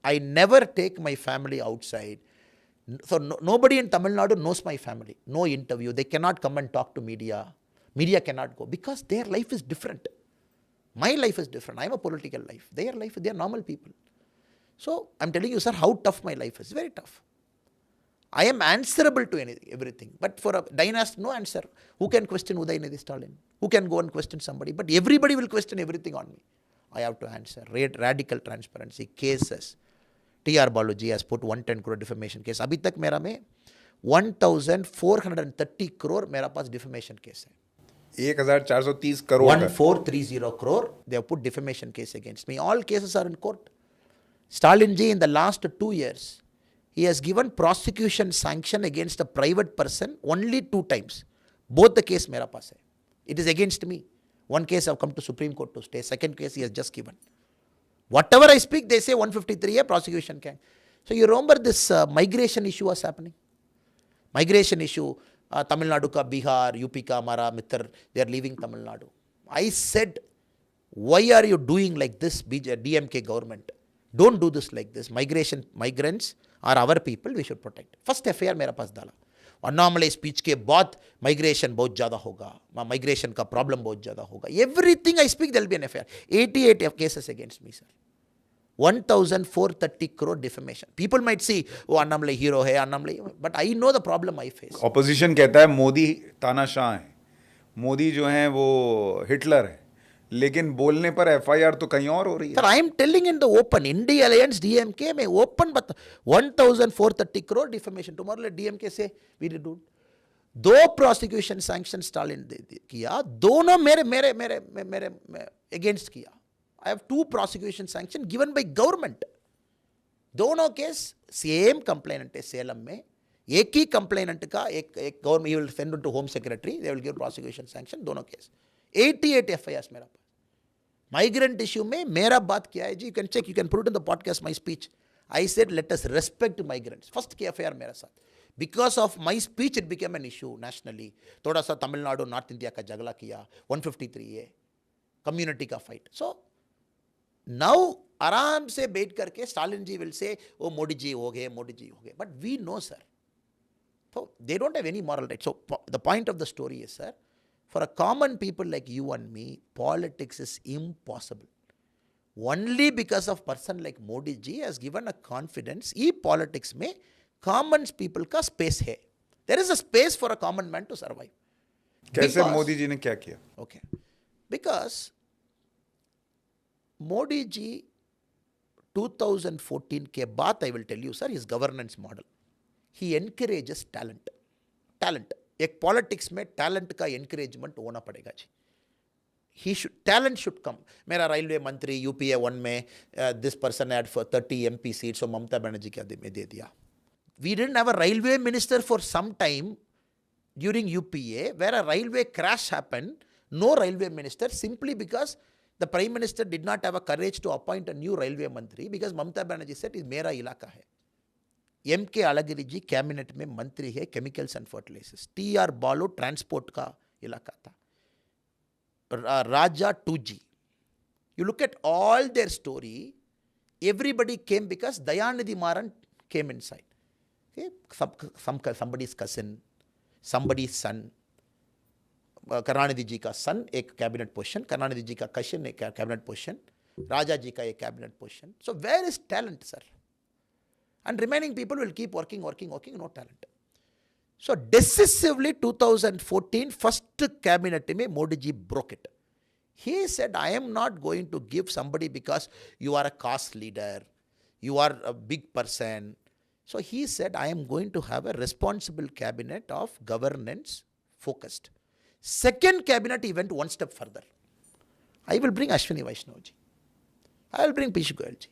I never take my family outside. So nobody in Tamil Nadu knows my family. No interview. They cannot come and talk to media. Media cannot go because their life is different. My life is different. I am a political life. Their life, they are normal people. So I'm telling you, sir, how tough my life is. Very tough. I am answerable to everything. But for a dynasty, no answer. Who can question Udayanidhi Stalin? Who can go and question somebody? But everybody will question everything on me. I have to answer. Radical transparency. Cases. T.R. Baluji has put 110 crore defamation case. अभी तक मेरा में 1,430 crore मेरा पास defamation case है. 1,430 crore 1,430 crore they have put defamation case against me. All cases are in court. Stalin ji in the last 2 years, he has given prosecution sanction against a private person only 2 times. Both the case मेरा पास है. It is against me. One case I have come to Supreme Court to stay. Second case he has just given. Whatever I speak, they say 153 है prosecution can. So you remember this migration issue was happening. Migration issue, Tamil Nadu ka, Bihar, UP ka, हमारा मित्र, they are leaving Tamil Nadu. I said, why are you doing like this, DMK government? Don't do this like this. Migrants और our people we should protect. First FIR मेरा पास डाला. Annamalai speech के बाद migration बहुत ज़्यादा होगा, माइग्रेशन का प्रॉब्लम बहुत ज़्यादा होगा. Everything I speak their will be an FIR. 88 cases against me, sir. 1,430 crore defamation. People might see, oh, Annamalai hero hai, Annamalai, but I know the problem I face. Opposition कहता है मोदी तानाशाह है, मोदी जो है वो हिटलर है, लेकिन बोलने पर एफआईआर तो कहीं और हो रही Sir, है. I am telling in the open, India Alliance DMK में open बता 1,430 crore defamation. Tomorrow let DMK say we did do. 2 prosecution sanction Stalin किया, दोनों मेरे against किया. I have 2 prosecution sanction given by government. दोनों case same complainant है सेलम में. एक ही कंप्लेनेंट का एक गवर्नमेंट ही will send to home secretary, they will give prosecution sanction. दोनों केस 88 एफआईआर मेरा पास. माइग्रेंट इश्यू में मेरा बात क्या है जी, you can check, you can put in the podcast my speech. I said let us respect migrants. First की एफआईआर मेरे साथ. Because of my speech it became an issue nationally. थोड़ा सा तमिलनाडु नॉर्थ इंडिया का झगड़ा किया, 153A कम्युनिटी का fight. So now आराम से बैठ करके स्टालिन जी विल से ओ मोदी जी हो गए, मोदी जी हो गए. But we know sir, so they don't have any moral right. So the point of the story is, sir, for a common people like you and me, politics is impossible. Only because of person like Modi ji has given a confidence, e politics में common people का space है. There is a space for a common man to survive. कैसे मोदी जी ने क्या किया? Okay, because Modi ji 2014 के बाद, I will tell you sir, his governance model, he encourages talent. Talent, एक पॉलिटिक्स में टैलेंट का एनकरेजमेंट होना पड़ेगा जी. He should, talent should come. मेरा रेलवे मंत्री UPA 1 में this person had for 30 MP seats, और ममता बनर्जी के में दे दिया. We didn't have a railway minister for some time during UPA, where a railway crash happened. No railway minister, simply because the prime minister did not have a courage to appoint a new railway मंत्री, because Mamata Banerjee said is मेरा इलाका है. MK Alagiri जी cabinet में मंत्री है chemicals and fertilisers. TR बालू transport का इलाका था. Raja 2G. You look at all their story, everybody came because Dayanidhi Maran came inside. Okay? Somebody's cousin, somebody's son. Karunanidhi ji ka son एक cabinet position, Karunanidhi ji का कशन एक cabinet position, राजा जी का एक cabinet position. So where is talent, sir? And remaining people will keep working, no talent. So decisively 2014 first cabinet में Modi ji broke it. He said, I am not going to give somebody because you are a caste leader, you are a big person. So he said, I am going to have a responsible cabinet of governance focused. Second cabinet, he went one step further. I will bring Ashwini Vaishnav ji. I will bring Piyush Goyal ji.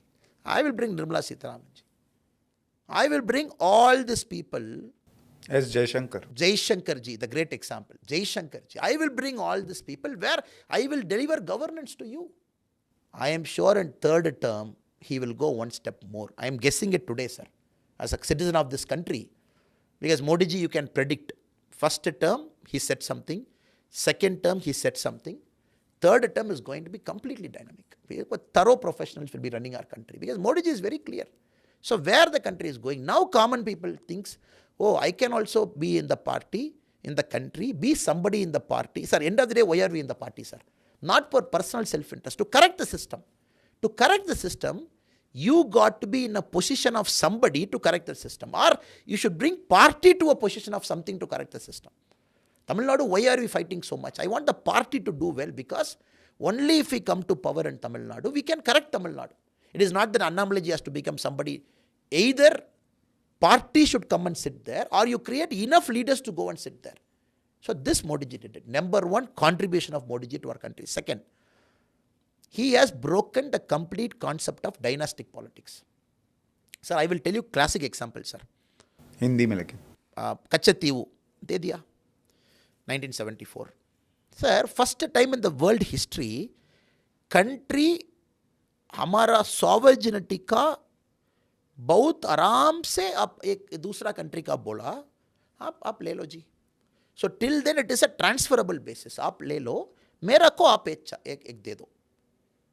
I will bring Nirmala Sitharaman ji. I will bring all these people. S. Jaishankar ji, the great example. Jaishankar ji. I will bring all these people where I will deliver governance to you. I am sure in third term, he will go one step more. I am guessing it today, sir, as a citizen of this country. Because Modi ji, you can predict. First term, he said something. Second term, he said something. Third term is going to be completely dynamic. Thorough professionals will be running our country. Because Modi ji is very clear. So where the country is going, now common people thinks, oh, I can also be in the party, in the country, be somebody in the party. Sir, end of the day, why are we in the party, sir? Not for personal self-interest, to correct the system. To correct the system, you got to be in a position of somebody to correct the system. Or you should bring party to a position of something to correct the system. Tamil Nadu, why are we fighting so much? I want the party to do well because only if we come to power in Tamil Nadu, we can correct Tamil Nadu. It is not that Annamalai has to become somebody. Either party should come and sit there, or you create enough leaders to go and sit there. So this Modi ji did it. Number one, contribution of Modi ji to our country. Second, he has broken the complete concept of dynastic politics. Sir, I will tell you classic example, sir. Hindi में लेकिन Kachativu दे दिया 1974. Sir, first time in the world history, country हमारा sovereignty का बहुत आराम से आप एक दूसरा कंट्री का बोला, आप ले लो जी. So till then it is a transferable basis. आप ले लो, मेरा को आप एक दे दो.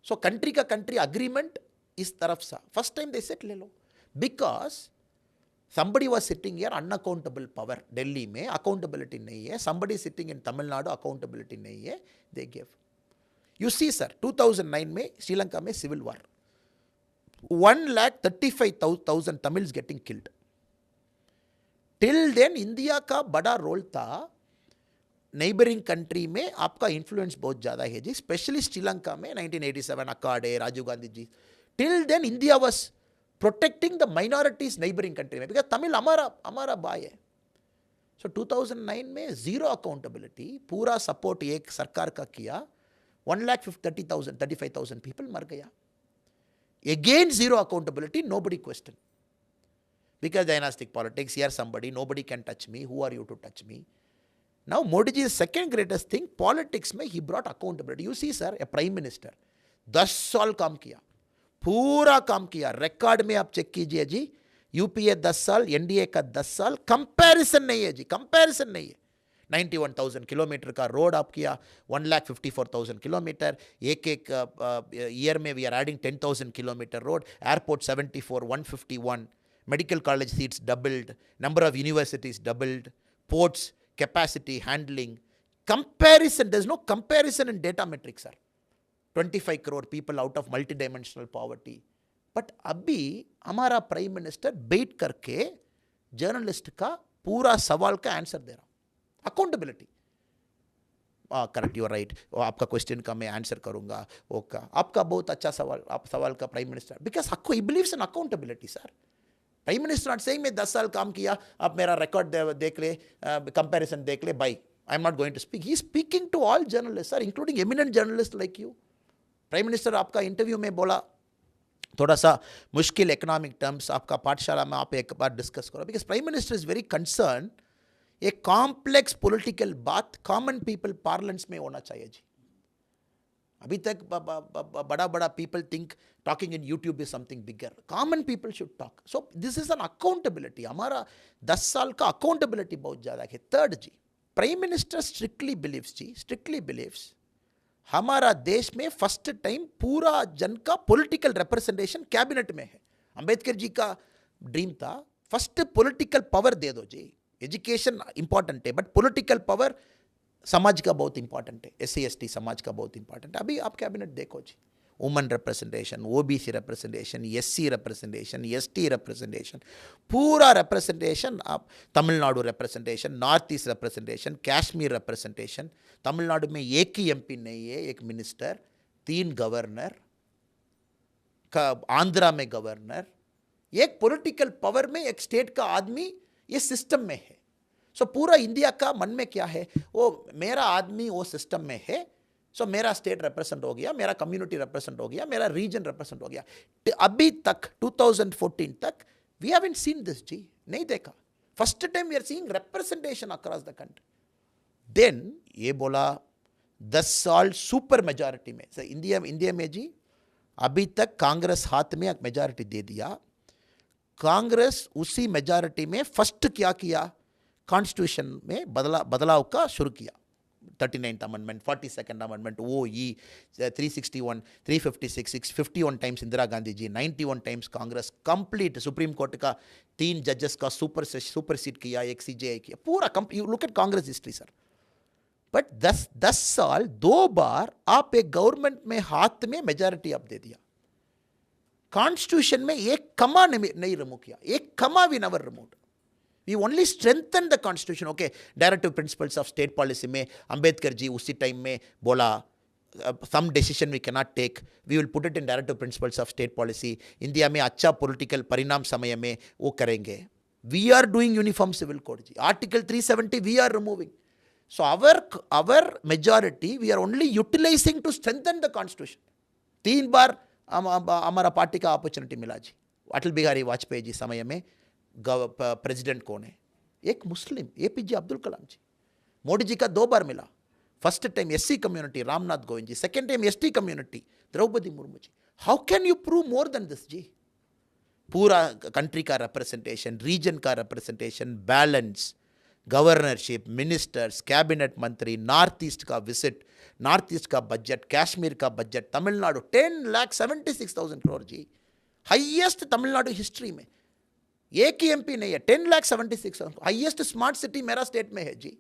सो कंट्री का कंट्री अग्रीमेंट इस तरफ सा फर्स्ट टाइम दे सेट ले लो. Because somebody was sitting here unaccountable power Delhi में accountability नहीं है, somebody sitting in Tamil Nadu accountability नहीं है, they gave. You see sir, 2009 में श्रीलंका में civil war, 1,35,000 Tamils getting killed. Till then India का बड़ा रोल था, नेबरिंग कंट्री में आपका इन्फ्लुएंस बहुत ज़्यादा है जी, स्पेशली श्रीलंका में 1987 अकाडे Rajiv Gandhi ji. Till then India was protecting the minorities neighbouring country में, बिकॉज तमिल हमारा भाई है. सो 2009 में जीरो अकाउंटेबिलिटी, पूरा सपोर्ट एक सरकार का किया, 1,35,000 पीपल मर गया. Again zero accountability, nobody question. Because dynastic politics, here somebody, nobody can touch me, who are you to touch me? Now Modi ji's second greatest thing, politics में he brought accountability. You see sir, a prime minister 10 साल काम किया, पूरा काम किया, record में आप check कीजिए जी, यूपीए 10 साल, एनडीए का 10 साल, कंपैरिजन नहीं है जी, कंपैरिजन नहीं है. 91,000 किलोमीटर का रोड आप किया, 1,54,000 किलोमीटर, एक ईयर में we are adding 10,000 kilometre road, airport 74, 151, medical college seats doubled, number of universities doubled, ports capacity handling, comparison, there's no comparison in data metrics sir. 25 crore people out of multidimensional poverty. But अभी हमारा prime minister बैठ करके journalist का पूरा सवाल का answer दे रहा. Accountability, correct, you are right, आपका क्वेश्चन का मैं आंसर करूंगा, ओके, आपका बहुत अच्छा सवाल, आप सवाल का प्राइम मिनिस्टर, बिकॉज आपको he believes in accountability sir. Prime minister not saying मैं 10 साल काम किया, आप मेरा रिकॉर्ड देख ले, कंपैरिजन देख ले, bye, I am not going to speak. He speaking to all journalist sir, including eminent journalist like you. Prime minister आपका इंटरव्यू में बोला थोड़ा सा मुश्किल इकोनॉमिक टर्म्स, आपका पाठशाला में आप एक बार डिस्कस करो, because prime minister is very concern. एक कॉम्प्लेक्स पॉलिटिकल बात कॉमन पीपल पार्लेंट्स में होना चाहिए जी. अभी तक बड़ा बड़ा people think talking in YouTube is something bigger, common people should talk. So this is an accountability, हमारा 10 साल का अकाउंटेबिलिटी बहुत ज़्यादा है. थर्ड जी, प्राइम मिनिस्टर स्ट्रिक्टली बिलीव्स जी, स्ट्रिक्टली बिलीव्स हमारा देश में फर्स्ट टाइम पूरा जन का पॉलिटिकल रिप्रेजेंटेशन कैबिनेट में है. अंबेडकर जी का ड्रीम था, फर्स्ट पॉलिटिकल पावर दे दो जी. एजुकेशन इंपॉर्टेंट है, बट पॉलिटिकल पावर समाज का बहुत इंपॉर्टेंट है, SC ST समाज का बहुत इंपॉर्टेंट है. अभी आप कैबिनेट देखो जी, woman representation, OBC representation, SC representation, ST representation, पूरा रिप्रेजेंटेशन. आप Tamil Nadu representation, north east representation, Kashmir representation. Tamil Nadu में एक ही MP नहीं है, एक मिनिस्टर, 3 गवर्नर, आंध्रा में गवर्नर, एक पॉलिटिकल पावर में एक स्टेट का आदमी, ये सिस्टम में है. सो पूरा इंडिया का मन में क्या है, वो मेरा आदमी वो सिस्टम में है, सो मेरा स्टेट रिप्रेजेंट हो गया, मेरा कम्युनिटी रिप्रेजेंट हो गया, मेरा रीजन रिप्रेजेंट हो गया. अभी तक 2014 तक we haven't seen this ji, नहीं देखा. First time we are seeing representation across the country. Then ये बोला 10 साल सुपर मेजॉरिटी में. सर इंडिया में जी अभी तक कांग्रेस हाथ में मेजॉरिटी दे दिया. कांग्रेस उसी मेजॉरिटी में फर्स्ट क्या किया, कॉन्स्टिट्यूशन में बदलाव का शुरू किया. 39th amendment, 42nd amendment, OE 361, 356, 651 times Indira Gandhi ji, 91 times Congress, complete supreme court का 3 जजेस का सुपर सीट किया, एक CJI किया, पूरा you look at Congress history sir. But 10 साल 2 बार आप एक गवर्नमेंट में हाथ में मेजॉरिटी आप दे दिया. कॉन्स्टिट्यूशन में एक कमा नहीं रिमूव किया, एक comma we never removed. We only strengthen the constitution. Okay, directive principles of state policy में अंबेडकर जी उसी टाइम में बोला, some decision we cannot take, we will put it in directive principles of state policy. India में अच्छा political परिणाम समय में वो करेंगे. We are doing uniform civil code ji. Article 370 we are removing. So our majority we are only utilizing to strengthen the constitution. 3 बार हमारा party का opportunity मिला जी. अटल बिहारी वाजपेयी जी समय में प्रेसिडेंट कौन है, एक मुस्लिम, APJ अब्दुल कलाम जी. मोदी जी का 2 बार मिला. First time SC community Ramnath Kovind ji, second time ST community Draupadi Murmu ji. How can you prove more than this जी? पूरा कंट्री का रिप्रेजेंटेशन, रीजन का representation, balance, governorship, ministers, cabinet मंत्री, नॉर्थ ईस्ट का विजिट, नॉर्थ ईस्ट का बजट, कश्मीर का बजट, तमिलनाडु 10,76,000 करोड़ जी, हाईएस्ट तमिलनाडु हिस्ट्री में. एक ही एमपी नहीं है, 10,76,000। हाईएस्ट स्मार्ट सिटी मेरा स्टेट में है जी,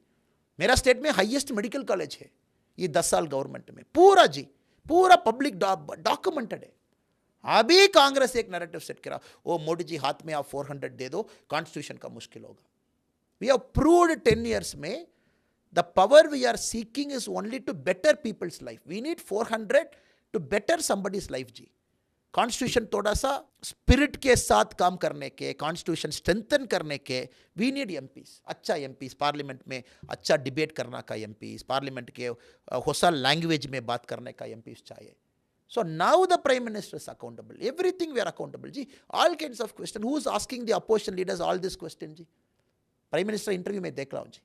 मेरा स्टेट में हाईएस्ट मेडिकल कॉलेज है ये 10 साल गवर्नमेंट में, पूरा जी, पूरा पब्लिक डॉक्यूमेंटेड है। अभी कांग्रेस एक नैरेटिव सेट करा, वो मोदी जी हाथ में आप 400 दे दो, कॉन्स्टिट्यूशन का मुश्किल होगा। वी हैव प्रूव्ड 10 years में the power we are seeking is only to better people's life. We need 400 to better somebody's life ji. Constitution थोड़ा सा स्पिरिट के साथ काम करने के, कॉन्स्टिट्यूशन स्ट्रेंथन करने के, वी नीड एमपीस, अच्छा एमपीस, पार्लियामेंट में अच्छा डिबेट करना का एमपीस, पार्लियामेंट के होसा लैंग्वेज में बात करने का एमपीस चाहिए। So now the Prime Minister is accountable. Everything we are accountable ji. All kinds of question. Who is asking the opposition leaders all this question ji? Prime Minister interview में देख रहा हूँ जी,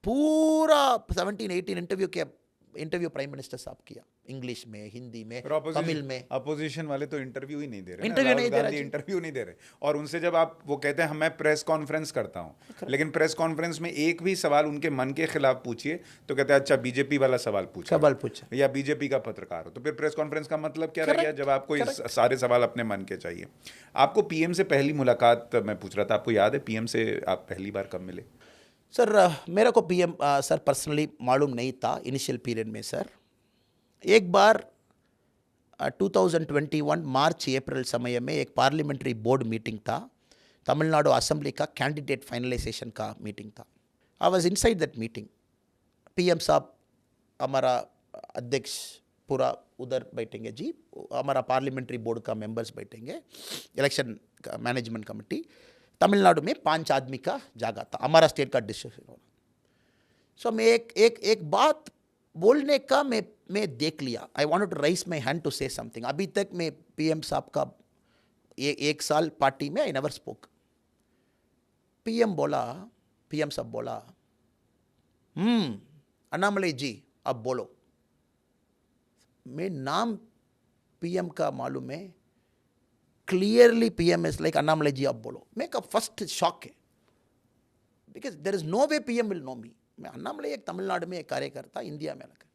पूरा 17-18 इंटरव्यू प्राइम मिनिस्टर साहब किया, English में, हिंदी में, तमिल में। अपोजिशन वाले तो इंटरव्यू ही नहीं दे रहे, इंटरव्यू नहीं दे रहे, इंटरव्यू नहीं दे रहे। और उनसे जब आप वो कहते हैं मैं प्रेस कॉन्फ्रेंस करता हूं, लेकिन प्रेस कॉन्फ्रेंस में एक भी सवाल उनके मन के खिलाफ पूछिए तो कहते हैं अच्छा बीजेपी वाला सवाल पूछा या बीजेपी का पत्रकार हो, तो फिर प्रेस कॉन्फ्रेंस का मतलब क्या रह गया जब आपको सारे सवाल अपने मन के चाहिए। आपको पीएम से पहली मुलाकात मैं पूछ रहा था, आपको याद है पीएम से आप पहली बार कब मिले? सर मेरे को पीएम सर पर्सनली मालूम नहीं था इनिशियल पीरियड में सर। एक बार 2021 मार्च अप्रैल समय में एक पार्लियामेंट्री बोर्ड मीटिंग था, तमिलनाडु असेंबली का कैंडिडेट फाइनलाइजेशन का मीटिंग था। I was inside that meeting. PM साहब हमारा अध्यक्ष पूरा उधर बैठेंगे जी, हमारा पार्लियामेंट्री बोर्ड का मेंबर्स बैठेंगे, इलेक्शन का मैनेजमेंट कमेटी। तमिलनाडु में 5 आदमी का जगह था, हमारा स्टेट का डिसीजन होना। सो मैं एक बात बोलने का मैं देख लिया। I wanted to raise my hand to say something. अभी तक मैं पीएम साहब का एक साल पार्टी में आई नेवर स्पोक। पीएम साहब बोला अन्नामलई जी अब बोलो। मैं नाम पीएम का मालूम है, clearly PM is like Annamalai ji अब बोलो। मैं का फर्स्ट शॉक है, because there is no way PM will know me. मैं अन्नामलई एक तमिलनाडु में एक कार्यकर्ता, इंडिया में लगा।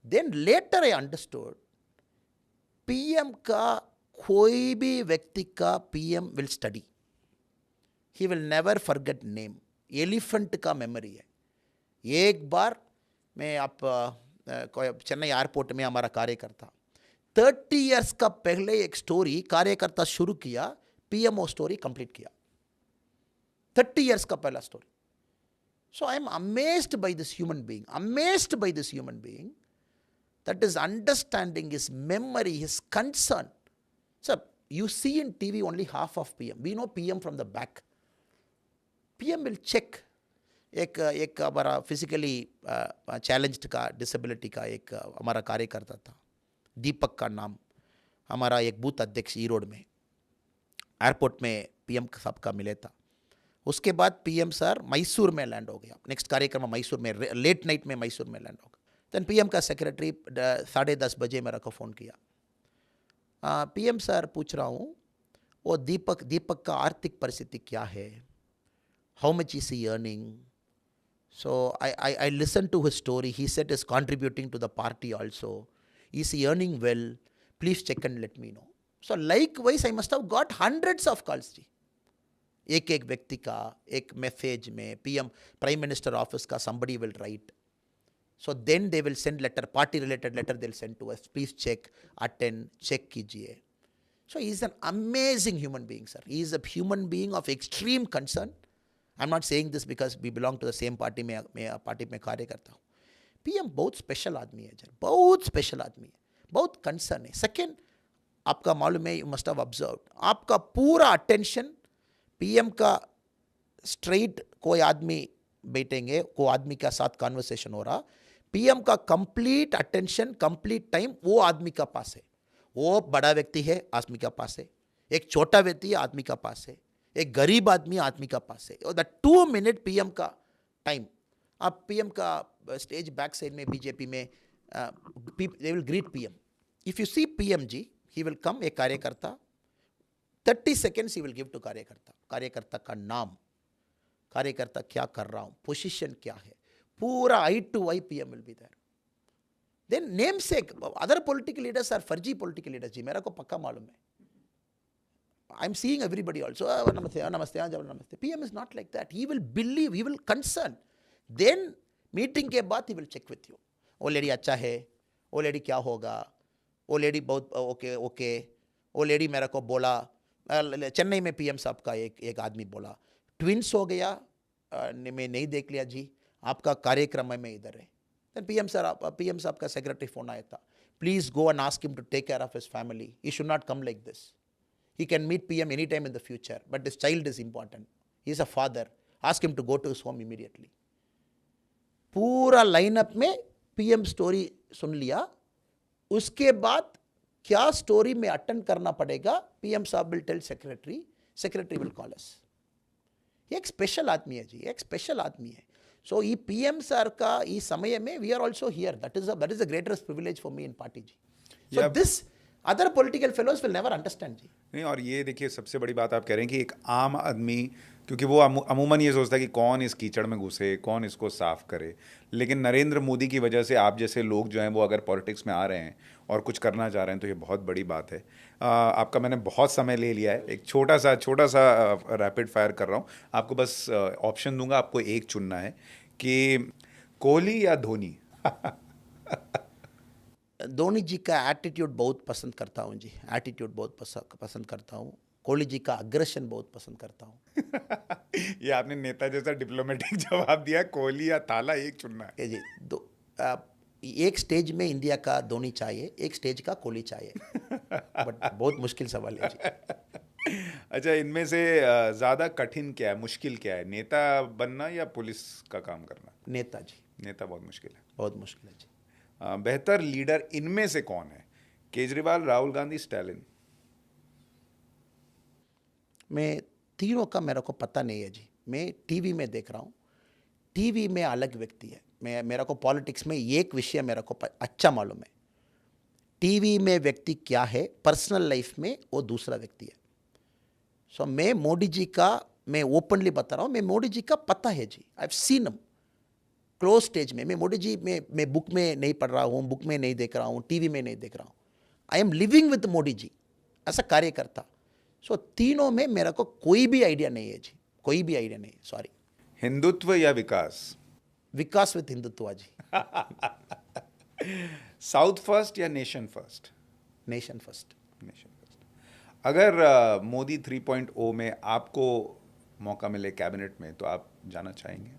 Then later I understood PM का कोई भी व्यक्ति का PM will study, he will never forget name. Elephant का मेमोरी है। एक बार मैं आप चेन्नई एयरपोर्ट में हमारा कार्यकर्ता 30 years का पहले एक स्टोरी कार्यकर्ता शुरू किया, पीएमओ स्टोरी कंप्लीट किया। 30 years का पहला story. So I am amazed by this human being, that is understanding his memory, his concern. So you see in TV only half of PM. We know PM from the back. PM will check. एक हमारा physically challenged का, disability का एक हमारा कार्यकर्ता था, दीपक का नाम, हमारा एक बूथ अध्यक्ष ईरोड में एयरपोर्ट में पीएम साहब का मिले था। उसके बाद पीएम सर मैसूर में लैंड हो गया। नेक्स्ट कार्यक्रम मैसूर में, लेट नाइट में मैसूर में लैंड हो गया। देन पीएम का सेक्रेटरी 10:30 बजे मेरे को फ़ोन किया। पीएम सर पूछ रहा हूँ वो दीपक का आर्थिक परिस्थिति क्या है, how much is he earning. So I listen to his story. He said is contributing to the party also, is he earning well, please check and let me know. So likewise I must have got hundreds of calls जी। एक व्यक्ति का एक message में PM prime minister office का somebody will write, so then they will send letter, party related letter they'll send to us, please check, attend, check कीजिए। So he is an amazing human being sir, he is a human being of extreme concern. I'm not saying this because we belong to the same party, मैं party में कार्य करता हूँ। PM बहुत special आदमी है sir, बहुत special आदमी है, बहुत कंसर्न है। सेकेंड, आपका मालूम है, यू मस्ट हैव ऑब्जर्व्ड, आपका पूरा अटेंशन पीएम का स्ट्रेट, कोई आदमी बैठेंगे, कोई आदमी के साथ कॉन्वर्सेशन हो रहा, पीएम का कंप्लीट अटेंशन, कंप्लीट टाइम वो आदमी का पास है। वो बड़ा व्यक्ति है, आदमी का पास है, एक छोटा व्यक्ति है, आदमी का पास है, एक गरीब आदमी आदमी का पास है। और द 2 minute पीएम का टाइम, आप पीएम का स्टेज बैक साइड में बीजेपी में they will greet PM. If you see PM ji, he will come, एक कार्यकर्ता 30 seconds he will give to कार्यकर्ता का नाम, कार्यकर्ता क्या कर रहा हूं, पोजीशन क्या है, पूरा I to I PM will be there. Then name से अदर पॉलिटिकल लीडर्स आर फर्जी पॉलिटिकल लीडर्स जी, मेरा को पक्का मालूम है। I'm seeing everybody also, namaste, namaste, namaste. PM is not like that. He will believe, he will concern. Then meeting के बाद he will check with you. वो लेडी अच्छा है, वो लेडी क्या होगा, वो लेडी बहुत ओके ओके, वो लेडी मेरे को बोला, चेन्नई में PM साहब का एक आदमी बोला, ट्विंस हो गया, मैं नहीं देख लिया जी, आपका कार्यक्रम में इधर है. Then PM साहब का सेक्रेटरी फोन आया था, please go and ask him to take care of his family. He should not come like this. He can meet PM anytime in the future, but his child is important. He is a father. Ask him to go to his home immediately. पूरा lineup में PM story सुन लिया. उसके बाद क्या story में attend करना पड़ेगा, PM साहब will tell secretary, secretary will call us. एक स्पेशल आदमी है जी, एक स्पेशल आदमी है. सो ये PM सर का इस समय में we are also here. That is the greatest privilege for me in party जी. So this other political fellows will never understand जी. नहीं, और ये देखिए सबसे बड़ी बात आप कह रहे हैं कि एक आम आदमी, क्योंकि वो अमूमन ये सोचता है कि कौन इस कीचड़ में घुसे, कौन इसको साफ करे, लेकिन नरेंद्र मोदी की वजह से आप जैसे लोग जो हैं वो अगर पॉलिटिक्स में आ रहे हैं और कुछ करना चाह रहे हैं तो ये बहुत बड़ी बात है. आपका मैंने बहुत समय ले लिया है. एक छोटा सा रैपिड फायर कर रहा हूँ. आपको बस ऑप्शन दूंगा, आपको एक चुनना है कि कोहली या धोनी. धोनी जी का एटीट्यूड बहुत पसंद करता हूँ जी, एटीट्यूड बहुत पसंद करता हूँ. कोहली जी का अग्रेशन बहुत पसंद करता हूँ. ये आपने नेता जैसा डिप्लोमेटिक जवाब दिया. कोहली या थाला, एक चुनना है जी. एक स्टेज में इंडिया का धोनी चाहिए, एक स्टेज का कोहली चाहिए. बट बहुत मुश्किल सवाल है जी. अच्छा, इनमें से ज़्यादा कठिन क्या है, मुश्किल क्या है, नेता बनना या पुलिस का काम करना? नेता जी. नेता बहुत मुश्किल है. बहुत मुश्किल है जी. बेहतर लीडर इनमें से कौन है? केजरीवाल, राहुल गांधी, स्टालिन? मैं तीनों का मेरे को पता नहीं है जी. मैं टीवी में देख रहा हूँ. टीवी में अलग व्यक्ति है. मेरे को पॉलिटिक्स में एक विषय मेरे को अच्छा मालूम है. टीवी में व्यक्ति क्या है, पर्सनल लाइफ में वो दूसरा व्यक्ति है. सो मैं मोदी जी का, मैं ओपनली बता रहा हूँ, मैं मोदी जी का पता है जी. I have seen him close stage में. मैं मोदी जी मैं बुक में नहीं पढ़ रहा हूँ, बुक में नहीं देख रहा हूँ, टीवी में नहीं देख रहा हूँ. I am living with Modi ji ऐसा कार्यकर्ता. सो तीनों में मेरे को कोई भी आइडिया नहीं है जी, कोई भी आइडिया नहीं है. सॉरी. हिंदुत्व या विकास? विकास विद हिंदुत्व जी. साउथ फर्स्ट या nation first? Nation first. Nation first. अगर मोदी 3.0 में आपको मौका मिले कैबिनेट में तो आप जाना चाहेंगे?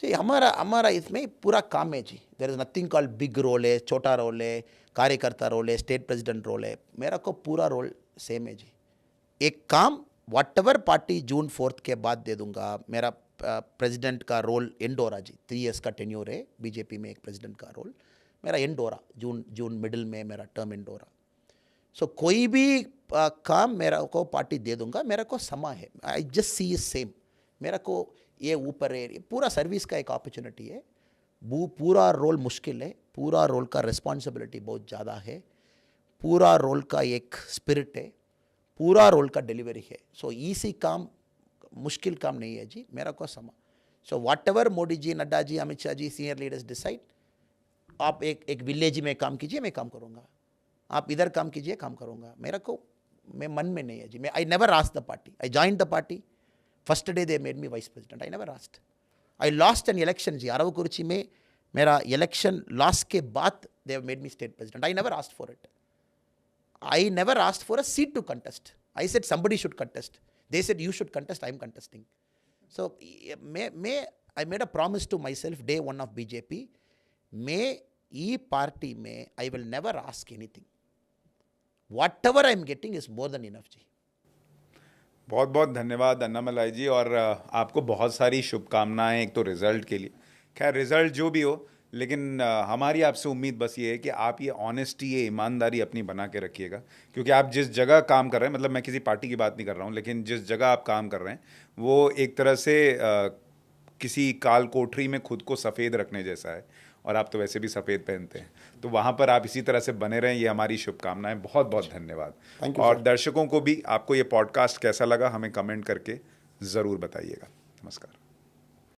जी, हमारा इसमें पूरा काम है जी. There is nothing called big role है, छोटा रोल है, कार्यकर्ता रोल है, स्टेट प्रेसिडेंट रोल है. मेरा को पूरा रोल सेम है जी. एक काम वॉट एवर पार्टी जून 4 के बाद दे दूंगा. मेरा प्रेसिडेंट का रोल एंड हो रहा जी. 3 years का टेन्योर है बीजेपी में. एक प्रेसिडेंट का रोल मेरा एंड हो रहा. जून मिडिल में मेरा टर्म एंड हो रहा. सो कोई भी काम मेरा को पार्टी दे दूंगा. मेरा को समा है. I just see is same. मेरा को ये ऊपर है, पूरा सर्विस का एक अपॉर्चुनिटी है. पूरा रोल मुश्किल है, पूरा रोल का रिस्पॉन्सिबिलिटी बहुत ज़्यादा है, पूरा रोल का एक स्पिरिट है, पूरा रोल का डिलीवरी है. सो ईसी काम, मुश्किल काम नहीं है जी. मेरा को समा. So whatever Modi ji, Nadda ji, Amit Shah ji, senior leaders decide. आप एक विलेज में काम कीजिए, मैं काम करूँगा. आप इधर काम कीजिए, काम करूँगा. मेरा को मैं मन में नहीं है जी. मैं I never asked the party. I joined the party. First day they made me vice president. I never asked. I lost an election जी. अरवकुरुची में मेरा इलेक्शन लॉस के बाद they made me state president. I never asked for it. I never asked for a seat to contest. I said somebody should contest. They said you should contest. I am contesting. So I made a promise to myself day one of BJP. May e party may I will never ask anything. Whatever I am getting is more than enough जी. बहुत बहुत धन्यवाद अन्नामलाई जी, और आपको बहुत सारी शुभकामनाएं एक तो रिजल्ट के लिए. खैर रिजल्ट जो भी हो, लेकिन हमारी आपसे उम्मीद बस ये है कि आप ये ऑनेस्टी, ये ईमानदारी अपनी बना के रखिएगा, क्योंकि आप जिस जगह काम कर रहे हैं, मतलब मैं किसी पार्टी की बात नहीं कर रहा हूँ, लेकिन जिस जगह आप काम कर रहे हैं वो एक तरह से किसी काल कोठरी में खुद को सफ़ेद रखने जैसा है, और आप तो वैसे भी सफ़ेद पहनते हैं, तो वहाँ पर आप इसी तरह से बने रहें, ये हमारी शुभकामनाएं. बहुत बहुत धन्यवाद. और दर्शकों को भी आपको ये पॉडकास्ट कैसा लगा हमें कमेंट करके ज़रूर बताइएगा. नमस्कार.